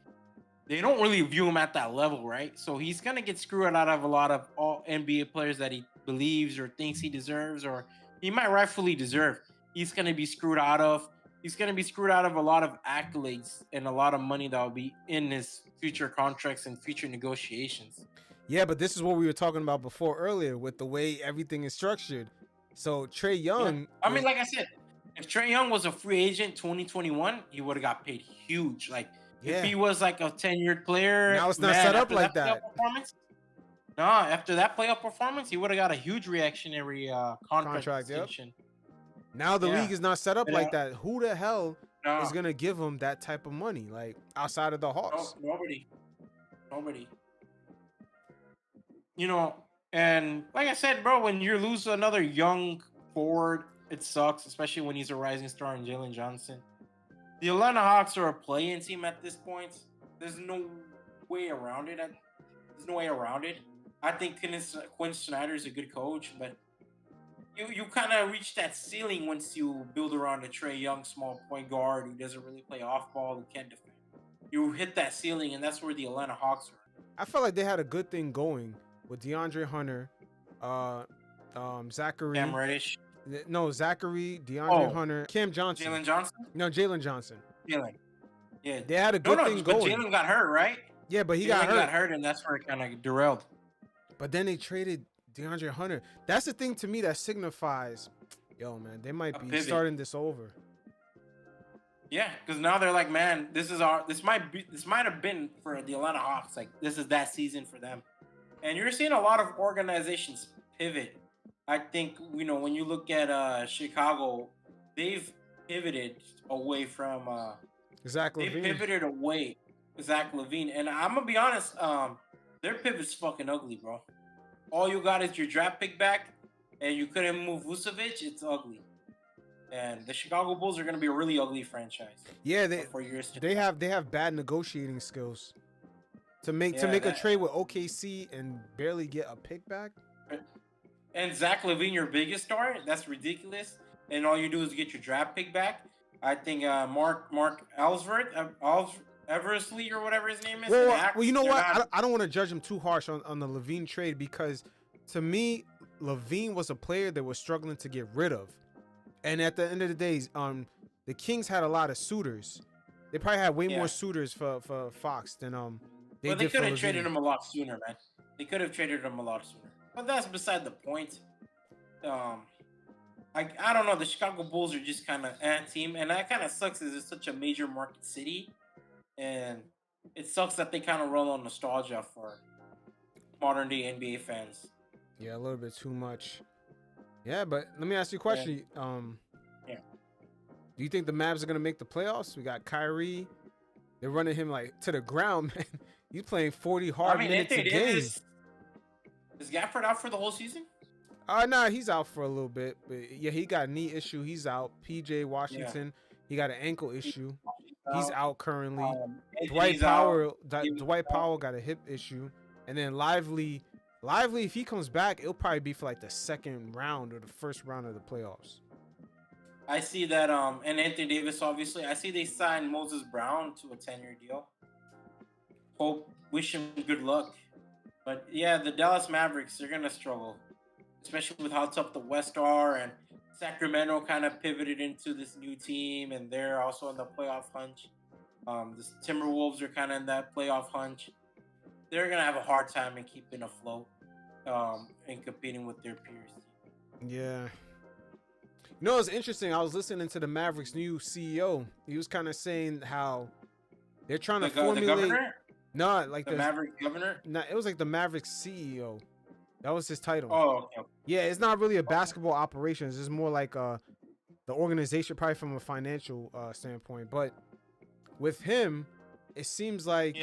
they don't really view him at that level, right? So he's gonna get screwed out of a lot of all NBA players that he believes or thinks he deserves, or he might rightfully deserve. He's gonna be screwed out of. He's gonna be screwed out of a lot of accolades and a lot of money that will be in his future contracts and future negotiations. Yeah, but this is what we were talking about before earlier with the way everything is structured. So Trae Young, I mean, like I said, if Trae Young was a free agent 2021, he would have got paid huge. Like if he was like a 10-year player, now it's not set up like that. No, after that playoff performance, he would have got a huge reactionary contract extension. Now the league is not set up like that. Who the hell No. is gonna give him that type of money, like outside of the No, Hawks. nobody. You know, and like I said, bro, when you lose another young forward, it sucks, especially when he's a rising star in Jalen Johnson. The Atlanta Hawks are a play-in team at this point. There's no way around it. I think Quinn Snyder is a good coach, but you kind of reach that ceiling once you build around a Trae Young small point guard who doesn't really play off ball, who can't defend. You hit that ceiling, and that's where the Atlanta Hawks are. I felt like they had a good thing going with DeAndre Hunter, Zachary. Cam Reddish. No, Zachary, DeAndre Hunter, Cam Johnson. Jalen Johnson? No, Jalen Johnson. Jalen. Yeah. They had a good thing but going. Jalen got hurt, right? Yeah, but he Jalen got hurt. and that's where it kind of derailed. But then they traded DeAndre Hunter. That's the thing to me that signifies, yo, man, they might be starting this over. Yeah, because now they're like, man, this might have been for the Atlanta Hawks. Like, this is that season for them. And you're seeing a lot of organizations pivot. I think, when you look at Chicago, they've pivoted away from Zach LaVine. They pivoted away Zach LaVine. And I'm gonna be honest, their pivot's fucking ugly, bro. All you got is your draft pick back, and you couldn't move Vucevic. It's ugly. And the Chicago Bulls are gonna be a really ugly franchise. Yeah, they have bad negotiating skills. To make a trade with OKC and barely get a pick back. And Zach LaVine, your biggest star, that's ridiculous. And all you do is get your draft pick back. I think Mark Eversley or whatever his name is. Well, you know what? I don't want to judge him too harsh on the LaVine trade, because to me, LaVine was a player that was struggling to get rid of. And at the end of the day, the Kings had a lot of suitors. They probably had way more suitors for Fox than they could have traded him a lot sooner, man. They could have traded him a lot sooner. But that's beside the point. I don't know. The Chicago Bulls are just kind of team, and that kind of sucks as it's such a major market city, and it sucks that they kind of roll on nostalgia for modern day NBA fans. Yeah, a little bit too much. Yeah, but let me ask you a question. Do you think the Mavs are gonna make the playoffs? We got Kyrie. They're running him like to the ground, man. He's playing 40 hard minutes a game. Is Gafford out for the whole season? Nah, he's out for a little bit. But yeah, he got a knee issue. He's out. PJ Washington, he got an ankle issue. He's out currently. Dwight Powell got a hip issue. And then Lively, if he comes back, it'll probably be for like the second round or the first round of the playoffs. I see that, and Anthony Davis, obviously. I see they signed Moses Brown to a 10-year deal. Wish him good luck. But yeah, the Dallas Mavericks, they're going to struggle, especially with how tough the West are. And Sacramento kind of pivoted into this new team, and they're also in the playoff hunt. The Timberwolves are kind of in that playoff hunt. They're going to have a hard time in keeping afloat and competing with their peers. Yeah. You know, it's interesting. I was listening to the Mavericks' new CEO. He was kind of saying how they're trying to formulate. The governor? No, like the Mavericks governor? No, it was like the Mavericks CEO. That was his title. Oh, okay. Yeah, it's not really a basketball operations. It's more like the organization, probably from a financial standpoint. But with him, it seems like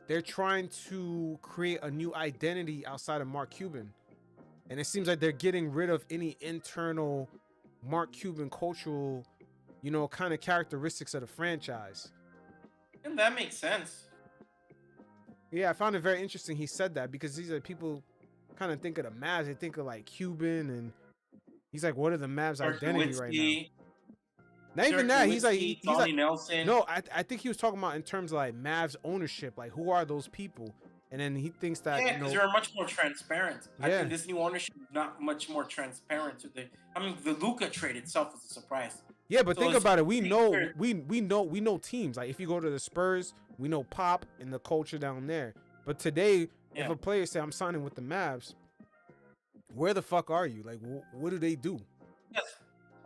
they're trying to create a new identity outside of Mark Cuban. And it seems like they're getting rid of any internal Mark Cuban cultural, kind of characteristics of the franchise. And that makes sense. Yeah, I found it very interesting he said that, because these are people kind of think of the Mavs. They think of like Cuban, and he's like, what are the Mavs' identity right now? Not even that. He's like Nelson. No, I think he was talking about in terms of like Mavs ownership. Like, who are those people? And then he thinks that because they're much more transparent. I think this new ownership is not much more transparent to the Luka trade itself is a surprise. Yeah, but think about it. We know teams. Like, if you go to the Spurs, we know Pop and the culture down there. But today, if a player say, I'm signing with the Mavs, where the fuck are you? Like, what do they do? Yes.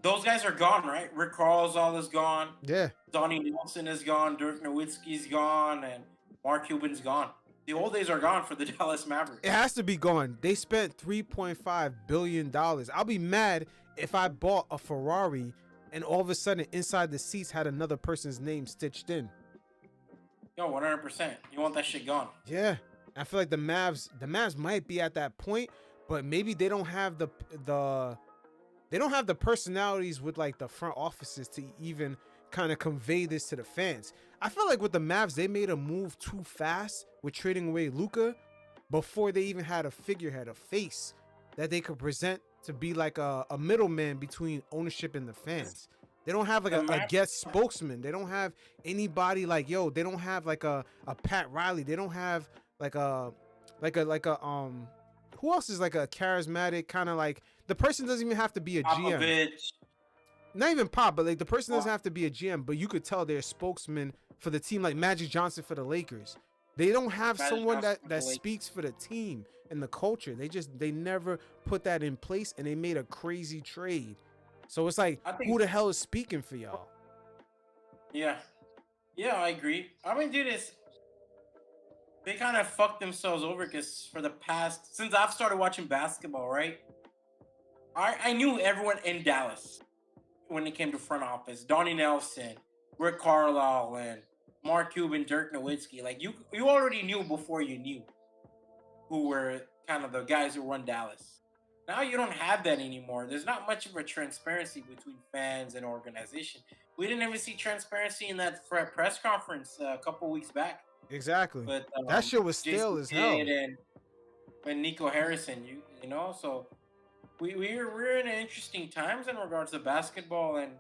Those guys are gone, right? Rick Carlisle is gone. Yeah. Donnie Nelson is gone. Dirk Nowitzki's gone. And Mark Cuban's gone. The old days are gone for the Dallas Mavericks. It has to be gone. They spent $3.5 billion. I'll be mad if I bought a Ferrari and all of a sudden inside the seats had another person's name stitched in. Yo, 100%. You want that shit gone. Yeah. I feel like the Mavs might be at that point, but maybe they don't have the personalities with like the front offices to even kind of convey this to the fans. I feel like with the Mavs, they made a move too fast with trading away Luka before they even had a figurehead, a face that they could present to be like a middleman between ownership and the fans. They don't have like a guest spokesman. They don't have anybody like, yo, they don't have like a Pat Riley. They don't have like a who else is like a charismatic kind of like, the person doesn't even have to be a GM. Popovich. Not even Pop, but like the person doesn't have to be a GM, but you could tell they're a spokesman for the team, like Magic Johnson for the Lakers. They don't have someone that speaks for the team and the culture. They never put that in place, and they made a crazy trade. So it's like, who the hell is speaking for y'all? Yeah, I agree. I mean, dude, they kind of fucked themselves over because for the past, since I've started watching basketball, right? I knew everyone in Dallas when it came to front office. Donnie Nelson, Rick Carlisle, and Mark Cuban, Dirk Nowitzki. Like, you already knew before you knew who were kind of the guys who run Dallas. Now you don't have that anymore. There's not much of a transparency between fans and organization. We didn't even see transparency in that press conference a couple weeks back. Exactly. But that shit was stale as hell. And Nico Harrison, you know, so we're in interesting times in regards to basketball, and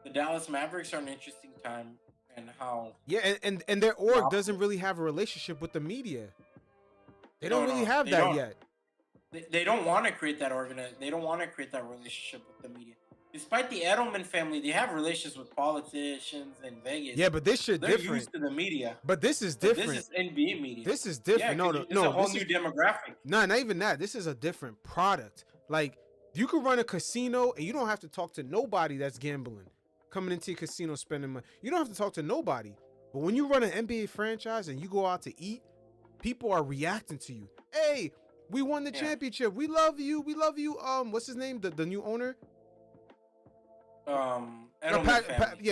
the Dallas Mavericks are an interesting time, and how and their org doesn't really have a relationship with the media. They don't really have that yet. They don't want to create that They don't want to create that relationship with the media. Despite the Edelman family, they have relations with politicians in Vegas. Yeah, but this shit different. They're used to the media. But this is different. This is NBA media. This is different. Yeah, it's a whole new demographic. No, not even that. This is a different product. Like, you could run a casino and you don't have to talk to nobody that's gambling. Coming into your casino spending money. You don't have to talk to nobody. But when you run an NBA franchise and you go out to eat, people are reacting to you. Hey, we won the championship. We love you. We love you. What's his name? The new owner?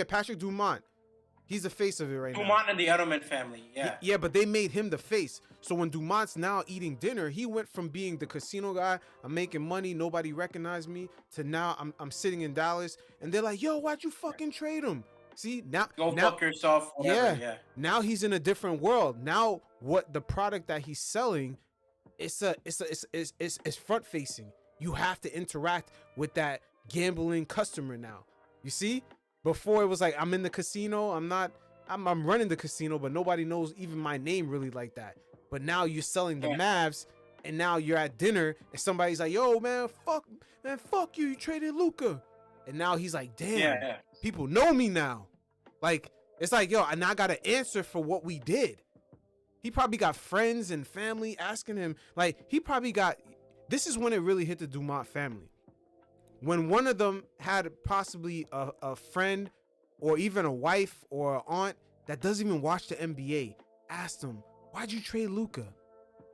Patrick Dumont. He's the face of it right now. Dumont and the Edelman family. Yeah, but they made him the face. So when Dumont's now eating dinner, he went from being the casino guy, I'm making money, nobody recognized me, to now I'm sitting in Dallas, and they're like, yo, why'd you fucking trade him? See, now fuck yourself. Whatever, yeah. Now he's in a different world. Now what the product that he's selling, it's front facing. You have to interact with that gambling customer now. You see? Before it was like, I'm in the casino, I'm running the casino, but nobody knows even my name really like that. But now you're selling the Mavs, and now you're at dinner and somebody's like, yo, man, fuck you traded Luka. And now he's like, damn, people know me now. Like, it's like, yo, and I got to answer for what we did. He probably got friends and family asking him, like, this is when it really hit the Dumont family. When one of them had possibly a friend or even a wife or an aunt that doesn't even watch the NBA, asked him, why'd you trade Luka?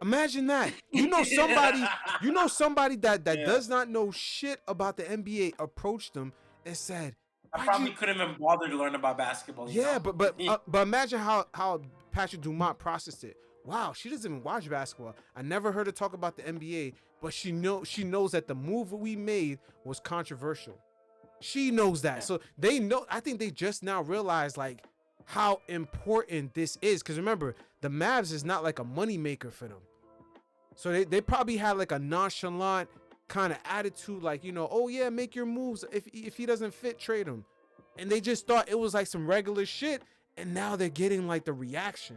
Imagine that. You know somebody that does not know shit about the NBA approached them and said, I probably couldn't even bother to learn about basketball. Yeah, but imagine how Patrick Dumont processed it. Wow, she doesn't even watch basketball. I never heard her talk about the NBA, but she knows that the move we made was controversial. She knows that. So they know, I think they just now realize like how important this is. Because remember, the Mavs is not like a moneymaker for them. So they probably had like a nonchalant kind of attitude, like, you know, oh yeah, make your moves. If he doesn't fit, trade him. And they just thought it was like some regular shit. And now they're getting like the reaction.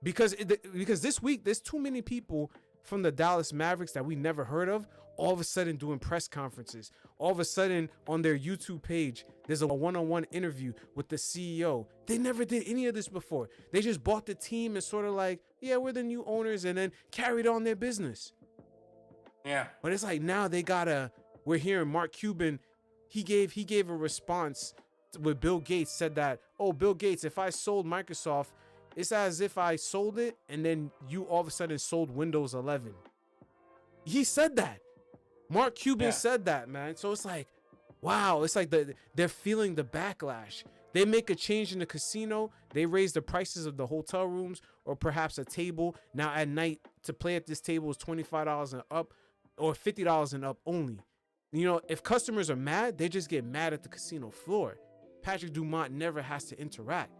Because this week, there's too many people from the Dallas Mavericks that we never heard of, all of a sudden doing press conferences. All of a sudden on their YouTube page, there's a one-on-one interview with the CEO. They never did any of this before. They just bought the team and sort of like, yeah, we're the new owners, and then carried on their business. Yeah. But it's like now we're hearing Mark Cuban, he gave a response with Bill Gates, said that, oh, Bill Gates, if I sold Microsoft, it's as if I sold it and then you all of a sudden sold Windows 11. He said that. Mark Cuban said that, man. So it's like, wow, it's like they're feeling the backlash. They make a change in the casino, they raise the prices of the hotel rooms or perhaps a table. Now at night to play at this table is $25 and up or $50 and up only. You know, if customers are mad, they just get mad at the casino floor. Patrick Dumont never has to interact.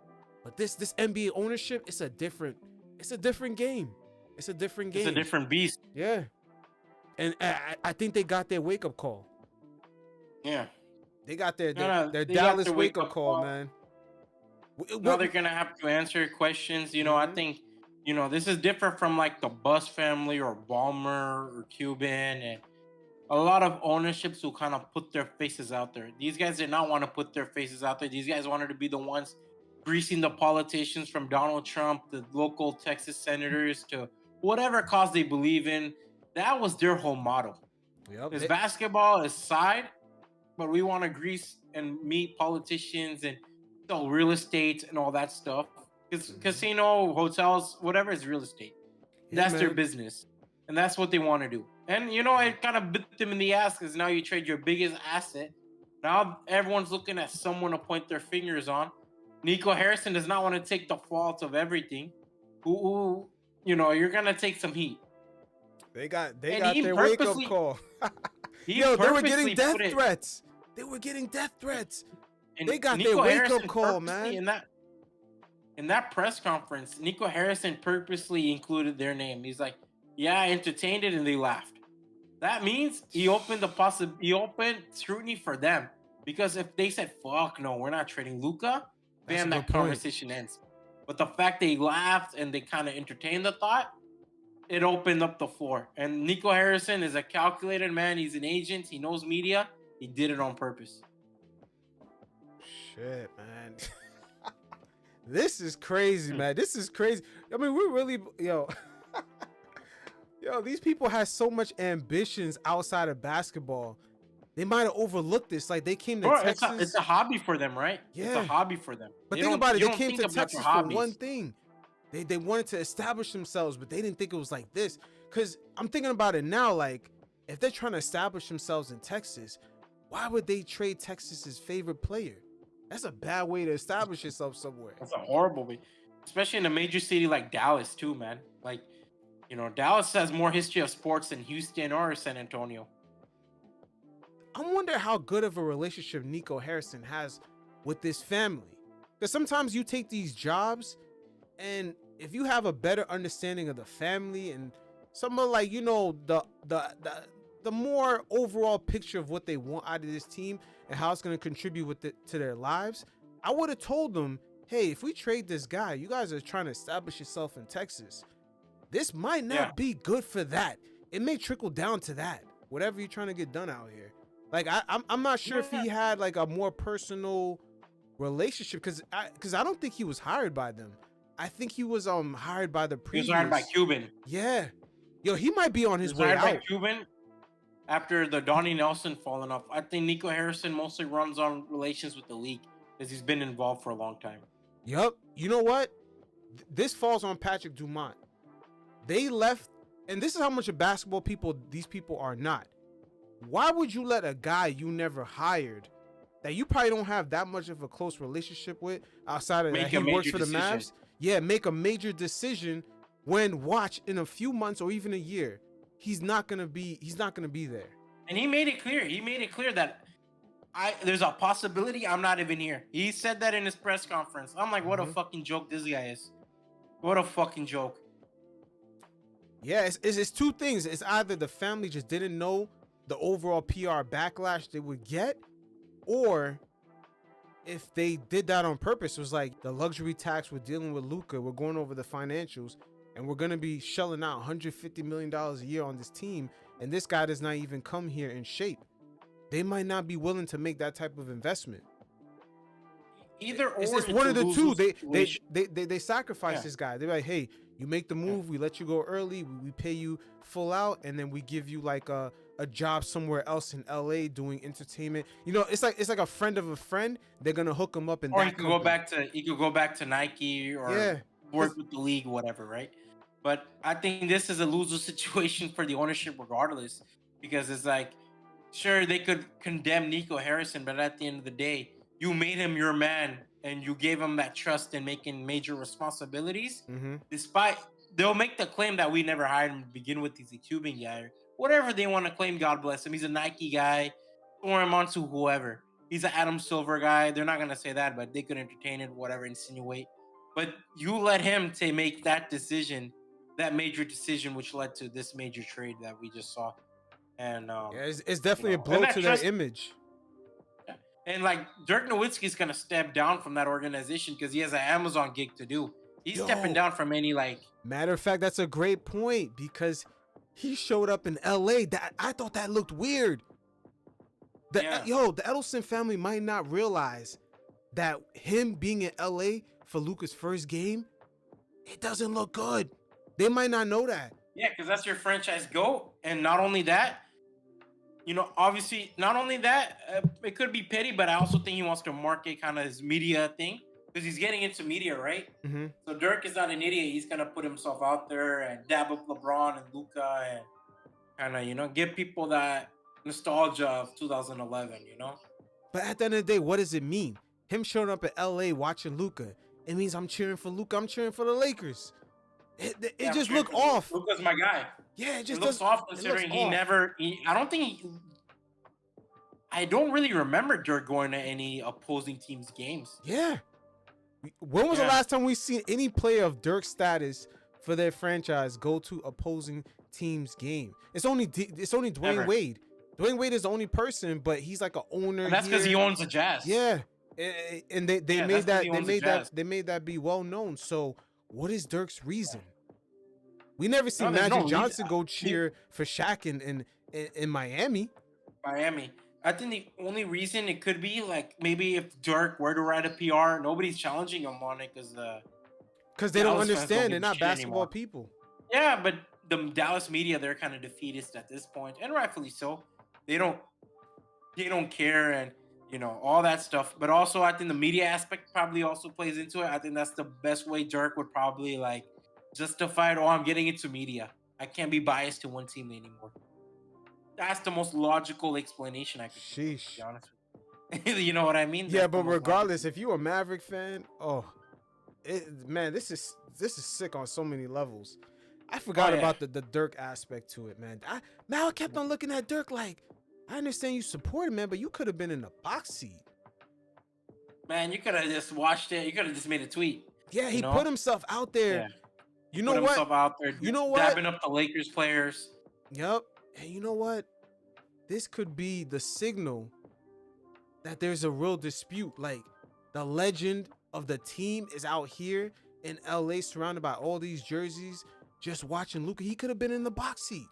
But this NBA ownership, it's a different game. It's a different game. It's a different beast. Yeah. And I think they got their wake-up call. Yeah. They got their They Dallas got their wake-up wake-up call, call. man. Now they're gonna have to answer questions. You know, I think, you know, this is different from like the Bus family or Ballmer or Cuban and a lot of ownerships who kind of put their faces out there. These guys did not want to put their faces out there. These guys wanted to be the ones greasing the politicians, from Donald Trump, the local Texas senators, to whatever cause they believe in. That was their whole motto. Yep. Because basketball is side, but we want to grease and meet politicians and sell real estate and all that stuff. Because casino, hotels, whatever is real estate. That's their business. And that's what they want to do. And, you know, it kind of bit them in the ass because now you trade your biggest asset. Now everyone's looking at someone to point their fingers on. Nico Harrison does not want to take the fault of everything. Who you know, you're going to take some heat. They got their wake-up call. Yo, they were getting death threats. They were getting death threats. And they got Nico their wake-up Harrison call, man. In that press conference, Nico Harrison purposely included their name. He's like, yeah, I entertained it, and they laughed. That means he opened scrutiny for them. Because if they said, fuck no, we're not trading Luka, bam, that conversation ends. But the fact they laughed and they kind of entertained the thought, it opened up the floor. And Nico Harrison is a calculated man. He's an agent. He knows media. He did it on purpose. Shit, man. This is crazy, man. This is crazy. I mean, we're really, yo, these people have so much ambitions outside of basketball. They might have overlooked this. Like, they came to Texas. It's a hobby for them, right? Yeah. It's a hobby for them. But think about it. They came to Texas for one thing. They wanted to establish themselves, but they didn't think it was like this. Because I'm thinking about it now, like, if they're trying to establish themselves in Texas, why would they trade Texas's favorite player? That's a bad way to establish yourself somewhere. That's a horrible way. Especially in a major city like Dallas, too, man. Like, you know, Dallas has more history of sports than Houston or San Antonio. I wonder how good of a relationship Nico Harrison has with this family. Because sometimes you take these jobs, and if you have a better understanding of the family and some of, like, you know, the more overall picture of what they want out of this team and how it's going to contribute to their lives, I would have told them, hey, if we trade this guy, you guys are trying to establish yourself in Texas. This might not be good for that. It may trickle down to that, whatever you're trying to get done out here. Like, I'm not sure if he had like a more personal relationship because I don't think he was hired by them. I think he was hired by the previous. He was hired by Cuban. Yeah, yo, he might be on his way out. Hired by Cuban after the Donnie Nelson falling off. I think Nico Harrison mostly runs on relations with the league because he's been involved for a long time. Yup. You know what? This falls on Patrick Dumont. They left, and this is how much of basketball people these people are not. Why would you let a guy you never hired, that you probably don't have that much of a close relationship with outside of that he works for the Mavs? Yeah, make a major decision when, watch, in a few months or even a year, he's not gonna be there. And he made it clear. He made it clear that there's a possibility I'm not even here. He said that in his press conference. I'm like, what a fucking joke this guy is. What a fucking joke. Yeah, it's two things. It's either the family just didn't know the overall PR backlash they would get, or if they did that on purpose, it was like the luxury tax, we're dealing with Luka, we're going over the financials, and we're going to be shelling out $150 million a year on this team, and this guy does not even come here in shape. They might not be willing to make that type of investment. Either or, it's one of the two. They sacrifice this guy. They're like, hey, you make the move, we let you go early, we pay you full out, and then we give you like a job somewhere else in LA doing entertainment. You know, it's like a friend of a friend. They're gonna hook him up, and or he could go back to Nike or work with the league, whatever, right? But I think this is a loser situation for the ownership regardless, because it's like, sure, they could condemn Nico Harrison, but at the end of the day, you made him your man and you gave him that trust in making major responsibilities. Mm-hmm. Despite they'll make the claim that we never hired him to begin with, he's a Cuban guy, whatever they want to claim. God bless him. He's a Nike guy. Throw him onto whoever. He's an Adam Silver guy. They're not gonna say that, but they could entertain it, whatever, insinuate. But you let him to make that decision, that major decision, which led to this major trade that we just saw. And Yeah, it's definitely a blow to their image. And like Dirk Nowitzki's gonna step down from that organization because he has an Amazon gig to do. He's stepping down from any like. Matter of fact, that's a great point because he showed up in LA. That I thought that looked weird. The Edelson family might not realize that him being in LA for Luka's first game, it doesn't look good. They might not know that. Yeah, because that's your franchise GOAT. And not only that, obviously, not only that, it could be petty, but I also think he wants to market kind of his media thing because he's getting into media, right? Mm-hmm. So Dirk is not an idiot. He's going to put himself out there and dab up LeBron and Luka and kind of, give people that nostalgia of 2011, But at the end of the day, what does it mean? Him showing up at LA watching Luka, it means I'm cheering for Luka. I'm cheering for the Lakers. It just look off. Luka's my guy. Yeah, it just looks off considering I don't really remember Dirk going to any opposing team's games. Yeah. When was the last time we seen any player of Dirk's status for their franchise go to opposing team's game? It's only Dwayne Wade. Dwayne Wade is the only person, but he's like an owner. And that's because he owns the Jazz. Yeah, and they made that be well known. So what is Dirk's reason? We never seen Magic Johnson go cheer for Shaq in Miami. I think the only reason it could be like maybe if Dirk were to write a PR, nobody's challenging him on it because they don't understand. They're not basketball people. Yeah, but the Dallas media, they're kind of defeatist at this point, and rightfully so. They don't care and all that stuff. But also, I think the media aspect probably also plays into it. I think that's the best way Dirk would probably like justify it. Oh, I'm getting into media. I can't be biased to one team anymore. That's the most logical explanation I could give, to be honest with you. You know what I mean? Yeah, but regardless, if you're a Maverick fan, this is sick on so many levels. I forgot about the Dirk aspect to it, man. I kept on looking at Dirk like, I understand you support him, man, but you could have been in the box seat. Man, you could have just watched it. You could have just made a tweet. Yeah, he put himself out there. Yeah. You know what? Himself out there, dabbing up the Lakers players. Yep. And you know what? This could be the signal that there's a real dispute. Like, the legend of the team is out here in LA surrounded by all these jerseys just watching Luka. He could have been in the box seat.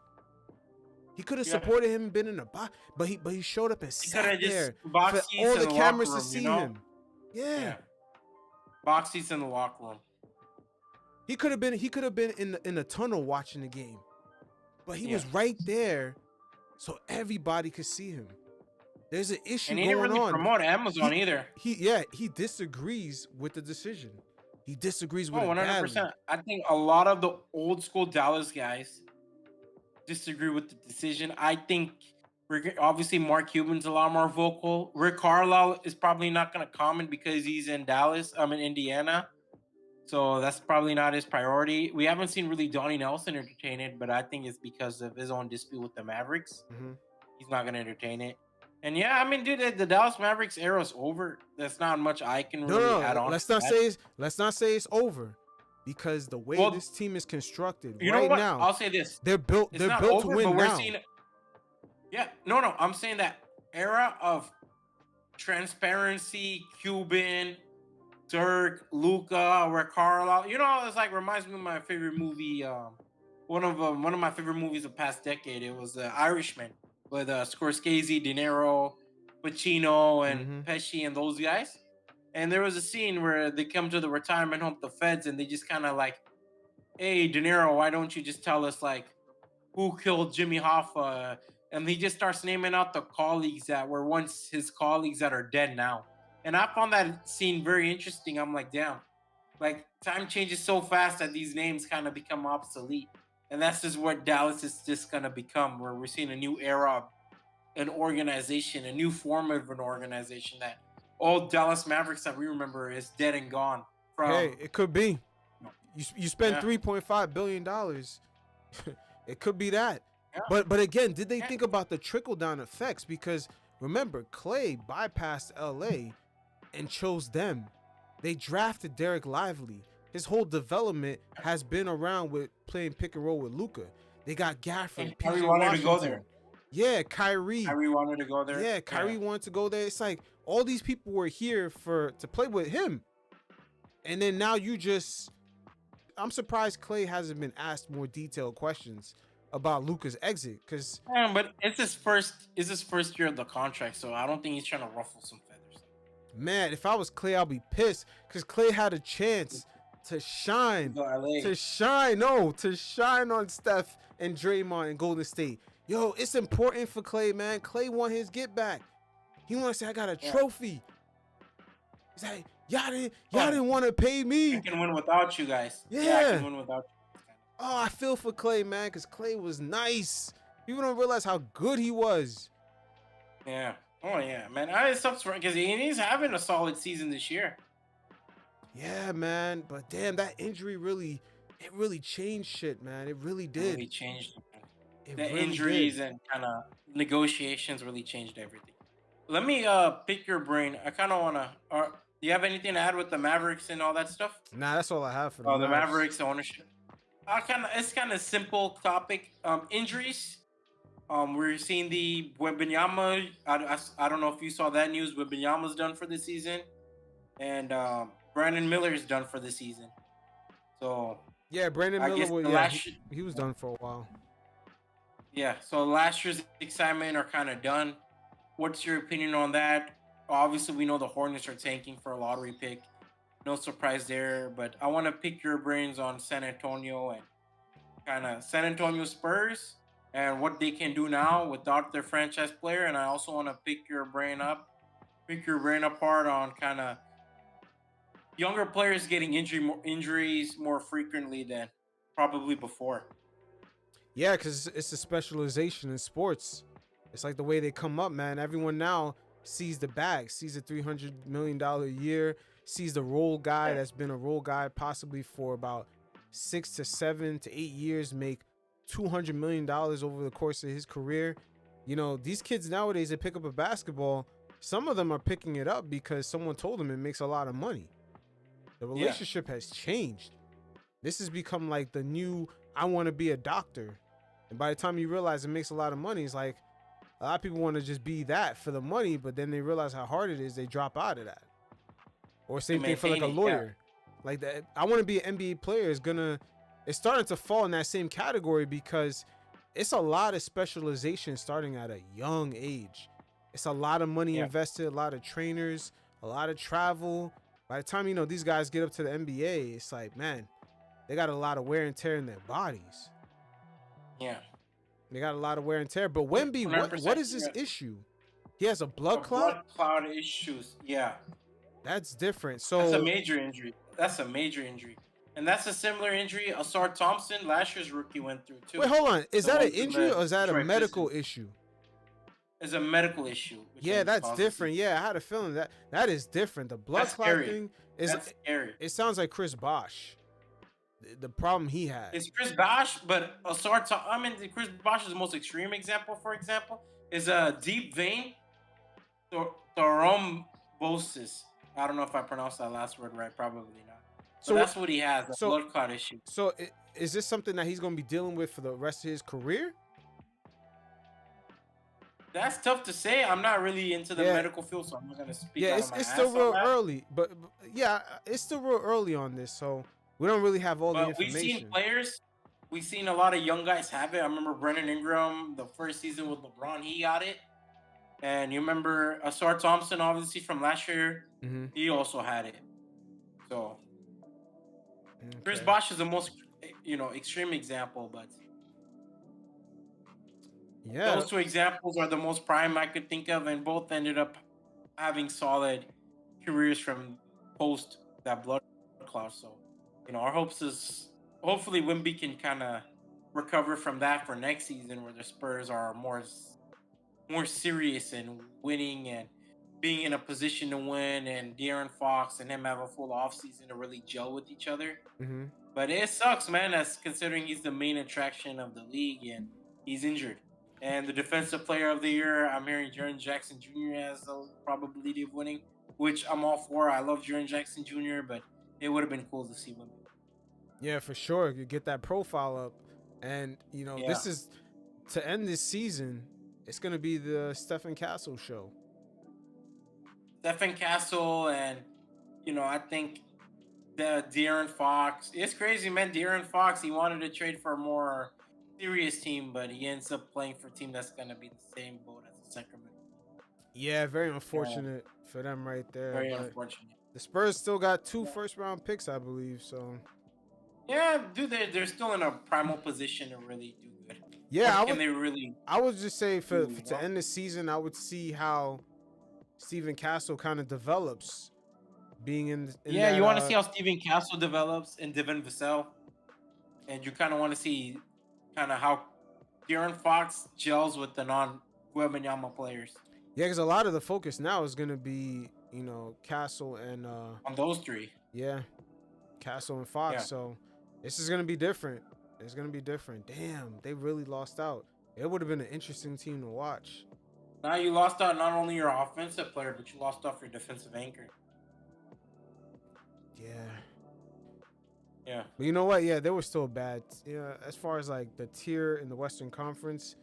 He could have supported him and been in the box, but he showed up and sat there for all the cameras to see him. Yeah. Box seats in the locker room. He could have been in the tunnel watching the game. But he was right there so everybody could see him. There's an issue going on. And he didn't really promote Amazon either. He disagrees with the decision. He disagrees with it 100%. badly. I think a lot of the old school Dallas guys disagree with the decision. I think obviously Mark Cuban's a lot more vocal. Rick Carlisle is probably not going to comment because he's in Dallas. I'm in Indiana. So that's probably not his priority. We haven't seen really Donnie Nelson entertain it, but I think it's because of his own dispute with the Mavericks. Mm-hmm. He's not going to entertain it. And yeah, I mean, dude, the Dallas Mavericks era is over. That's not much I can really add on. Let's not say it's over, because the way this team is constructed now, I'll say this: they're built to win now. I'm saying that era of transparency, Cuban, Dirk, Luka, Rick Carlisle. It's like reminds me of my favorite movie. One of my favorite movies of past decade. It was The Irishman with Scorsese, De Niro, Pacino, and Pesci, and those guys. And there was a scene where they come to the retirement home, the feds, and they just kind of like, "Hey, De Niro, why don't you just tell us like who killed Jimmy Hoffa?" And he just starts naming out the colleagues that were once his colleagues that are dead now. And I found that scene very interesting. I'm like, damn, like time changes so fast that these names kind of become obsolete. And that's just what Dallas is just going to become, where we're seeing a new era of an organization, a new form of an organization that all Dallas Mavericks that we remember is dead and gone. Hey, it could be. You spend Yeah. $3.5 billion. It could be that. Yeah. But again, did they think about the trickle down effects? Because remember, Clay bypassed LA and chose them. They drafted Derek Lively. His whole development has been around with playing pick and roll with Luka. They got Gafford. And Kyrie PJ wanted Washington. to go there. Yeah, Kyrie. Kyrie wanted to go there. Yeah, Kyrie wanted to go there. It's like all these people were here to play with him. And then now I'm surprised Clay hasn't been asked more detailed questions about Luka's exit, because But it's his first year of the contract, so I don't think he's trying to ruffle some feathers. man, if I was Clay, I'll be pissed, because Clay had a chance to shine, Go LA. to shine on Steph and Draymond and Golden State. Yo, it's important for Clay, man. Clay want his get back. He want to say, I got a trophy. He's like, y'all didn't want to pay me. I can win without you guys. I Yeah. can win without you. Oh, I feel for Clay, man, because Clay was nice. People don't realize how good he was. Yeah. Oh yeah, man. It sucks for because he's having a solid season this year. Yeah, man. But damn, that injury really changed shit, man. It really did. Really changed. It The really injuries did. and kind of negotiations really changed everything. Let me pick your brain. I kind of want to. Do you have anything to add with the Mavericks and all that stuff? Nah, that's all I have for the The Mavs. Mavericks ownership. It's kind of simple topic. Injuries. We're seeing the Wembanyama. I don't know if you saw that news. Wembanyama's done for the season, and Brandon Miller's done for the season. So Yeah, Brandon I Miller, guess the yeah, last he was done for a while. yeah. So last year's excitement are kind of done. What's your opinion on that? Obviously, we know the Hornets are tanking for a lottery pick. No surprise there, but I want to pick your brains on San Antonio and kind of San Antonio Spurs and what they can do now without their franchise player. And I also want to pick your brain apart on kind of younger players getting injuries more frequently than probably before. Yeah, because it's a specialization in sports. It's like the way they come up, man. Everyone now sees the bag, sees the $300 million a year, sees the role guy that's been a role guy possibly for about 6 to 7 to 8 years, make $200 million over the course of his career. You know, these kids nowadays, they pick up a basketball. Some of them are picking it up because someone told them it makes a lot of money. The relationship has changed. This has become like the new, I want to be a doctor. And by the time you realize it makes a lot of money, it's like a lot of people want to just be that for the money, but then they realize how hard it is, they drop out of that. Or same thing for like a lawyer. Like that, I want to be an NBA player it's starting to fall in that same category because it's a lot of specialization starting at a young age. It's a lot of money invested, a lot of trainers, a lot of travel. By the time, these guys get up to the NBA, it's like, man, they got a lot of wear and tear in their bodies. Yeah. They got a lot of wear and tear. But Wemby, what is his issue? He has a blood clot? Blood clot issues. Yeah. That's different. So that's a major injury. And that's a similar injury Asar Thompson, last year's rookie, went through too. Wait, hold on. Is that an injury or is that a medical issue? It's a medical issue. Yeah, that's different. Yeah, I had a feeling that is different. The blood clot thing is scary. It sounds like Chris Bosh. The problem he had. It's Chris Bosh, but Chris Bosh is the most extreme example. For example, is a deep vein thrombosis. I don't know if I pronounced that last word right. Probably not. So that's what he has. A blood clot issue. So is this something that he's going to be dealing with for the rest of his career? That's tough to say. I'm not really into the medical field, so I'm not going to speak. Yeah, it's still real early, but yeah, it's still real early on this, so we don't really have all the information. We've seen a lot of young guys have it. I remember Brendan Ingram, the first season with LeBron, he got it. And you remember Asar Thompson, obviously from last year, he also had it. So Chris Bosh is the most, extreme example, but yeah, those two examples are the most prime I could think of, and both ended up having solid careers from post that blood clot. So, our hopes is hopefully Wemby can kind of recover from that for next season, where the Spurs are more more serious and winning and being in a position to win, and De'Aaron Fox and him have a full offseason to really gel with each other. Mm-hmm. But it sucks, man, as considering he's the main attraction of the league and he's injured. And the defensive player of the year, I'm hearing Jaren Jackson Jr. has a probability of winning, which I'm all for. I love Jaren Jackson Jr., but it would have been cool to see him. Yeah, for sure. You get that profile up. And, this is to end this season. It's going to be the Stephen Castle show. Stephen Castle and, I think the De'Aaron Fox. It's crazy, man. De'Aaron Fox, he wanted to trade for a more serious team, but he ends up playing for a team that's going to be the same boat as the Sacramento. Yeah, very unfortunate for them right there. Very but unfortunate. the Spurs still got 2 first-round picks, I believe, so... Yeah, dude, they're still in a primal position to really do good. Yeah, I would just say to end the season, I would see how Stephen Castle kind of develops being in yeah, you want to see how Stephen Castle develops and Devin Vassell. And you kind of want to see kind of how De'Aaron Fox gels with the non-Wembanyama players. Yeah, because a lot of the focus now is going to be, Castle and... on those 3. Yeah, Castle and Fox, Yeah. So this is going to be different. It's going to be different. Damn, they really lost out. It would have been an interesting team to watch. Now you lost out not only your offensive player, but you lost off your defensive anchor. Yeah. Yeah. But you know what? Yeah, they were still bad. Yeah, as far as like the tier in the Western Conference,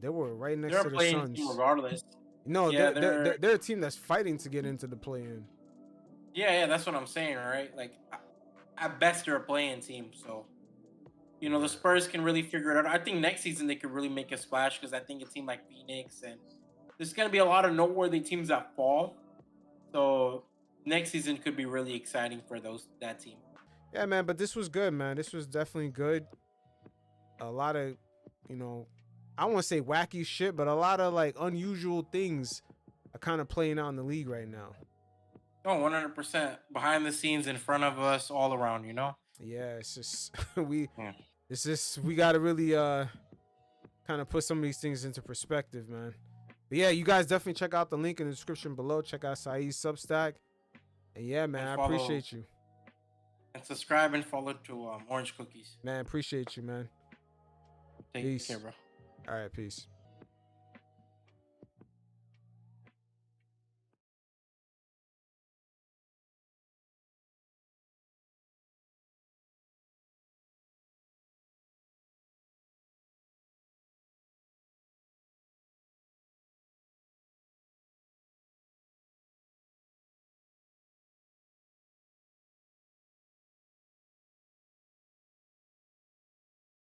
they were right next to the Suns. Team regardless. No, Yeah, they're a team that's fighting to get into the play-in. Yeah, that's what I'm saying, right? Like, at best, they're a play-in team, so... the Spurs can really figure it out. I think next season they could really make a splash because I think a team like Phoenix and there's going to be a lot of noteworthy teams that fall. So next season could be really exciting for that team. Yeah, man, but this was good, man. This was definitely good. A lot of, I don't want to say wacky shit, but a lot of like unusual things are kind of playing out in the league right now. Oh, 100%. Behind the scenes, in front of us, all around, Yeah, it's just we got to really kind of put some of these things into perspective, man. But yeah, you guys definitely check out the link in the description below. Check out Saeed's Substack. And yeah, man, I appreciate you. And subscribe and follow to Orange Cookies. Man, appreciate you, man. Take care, bro. All right, peace.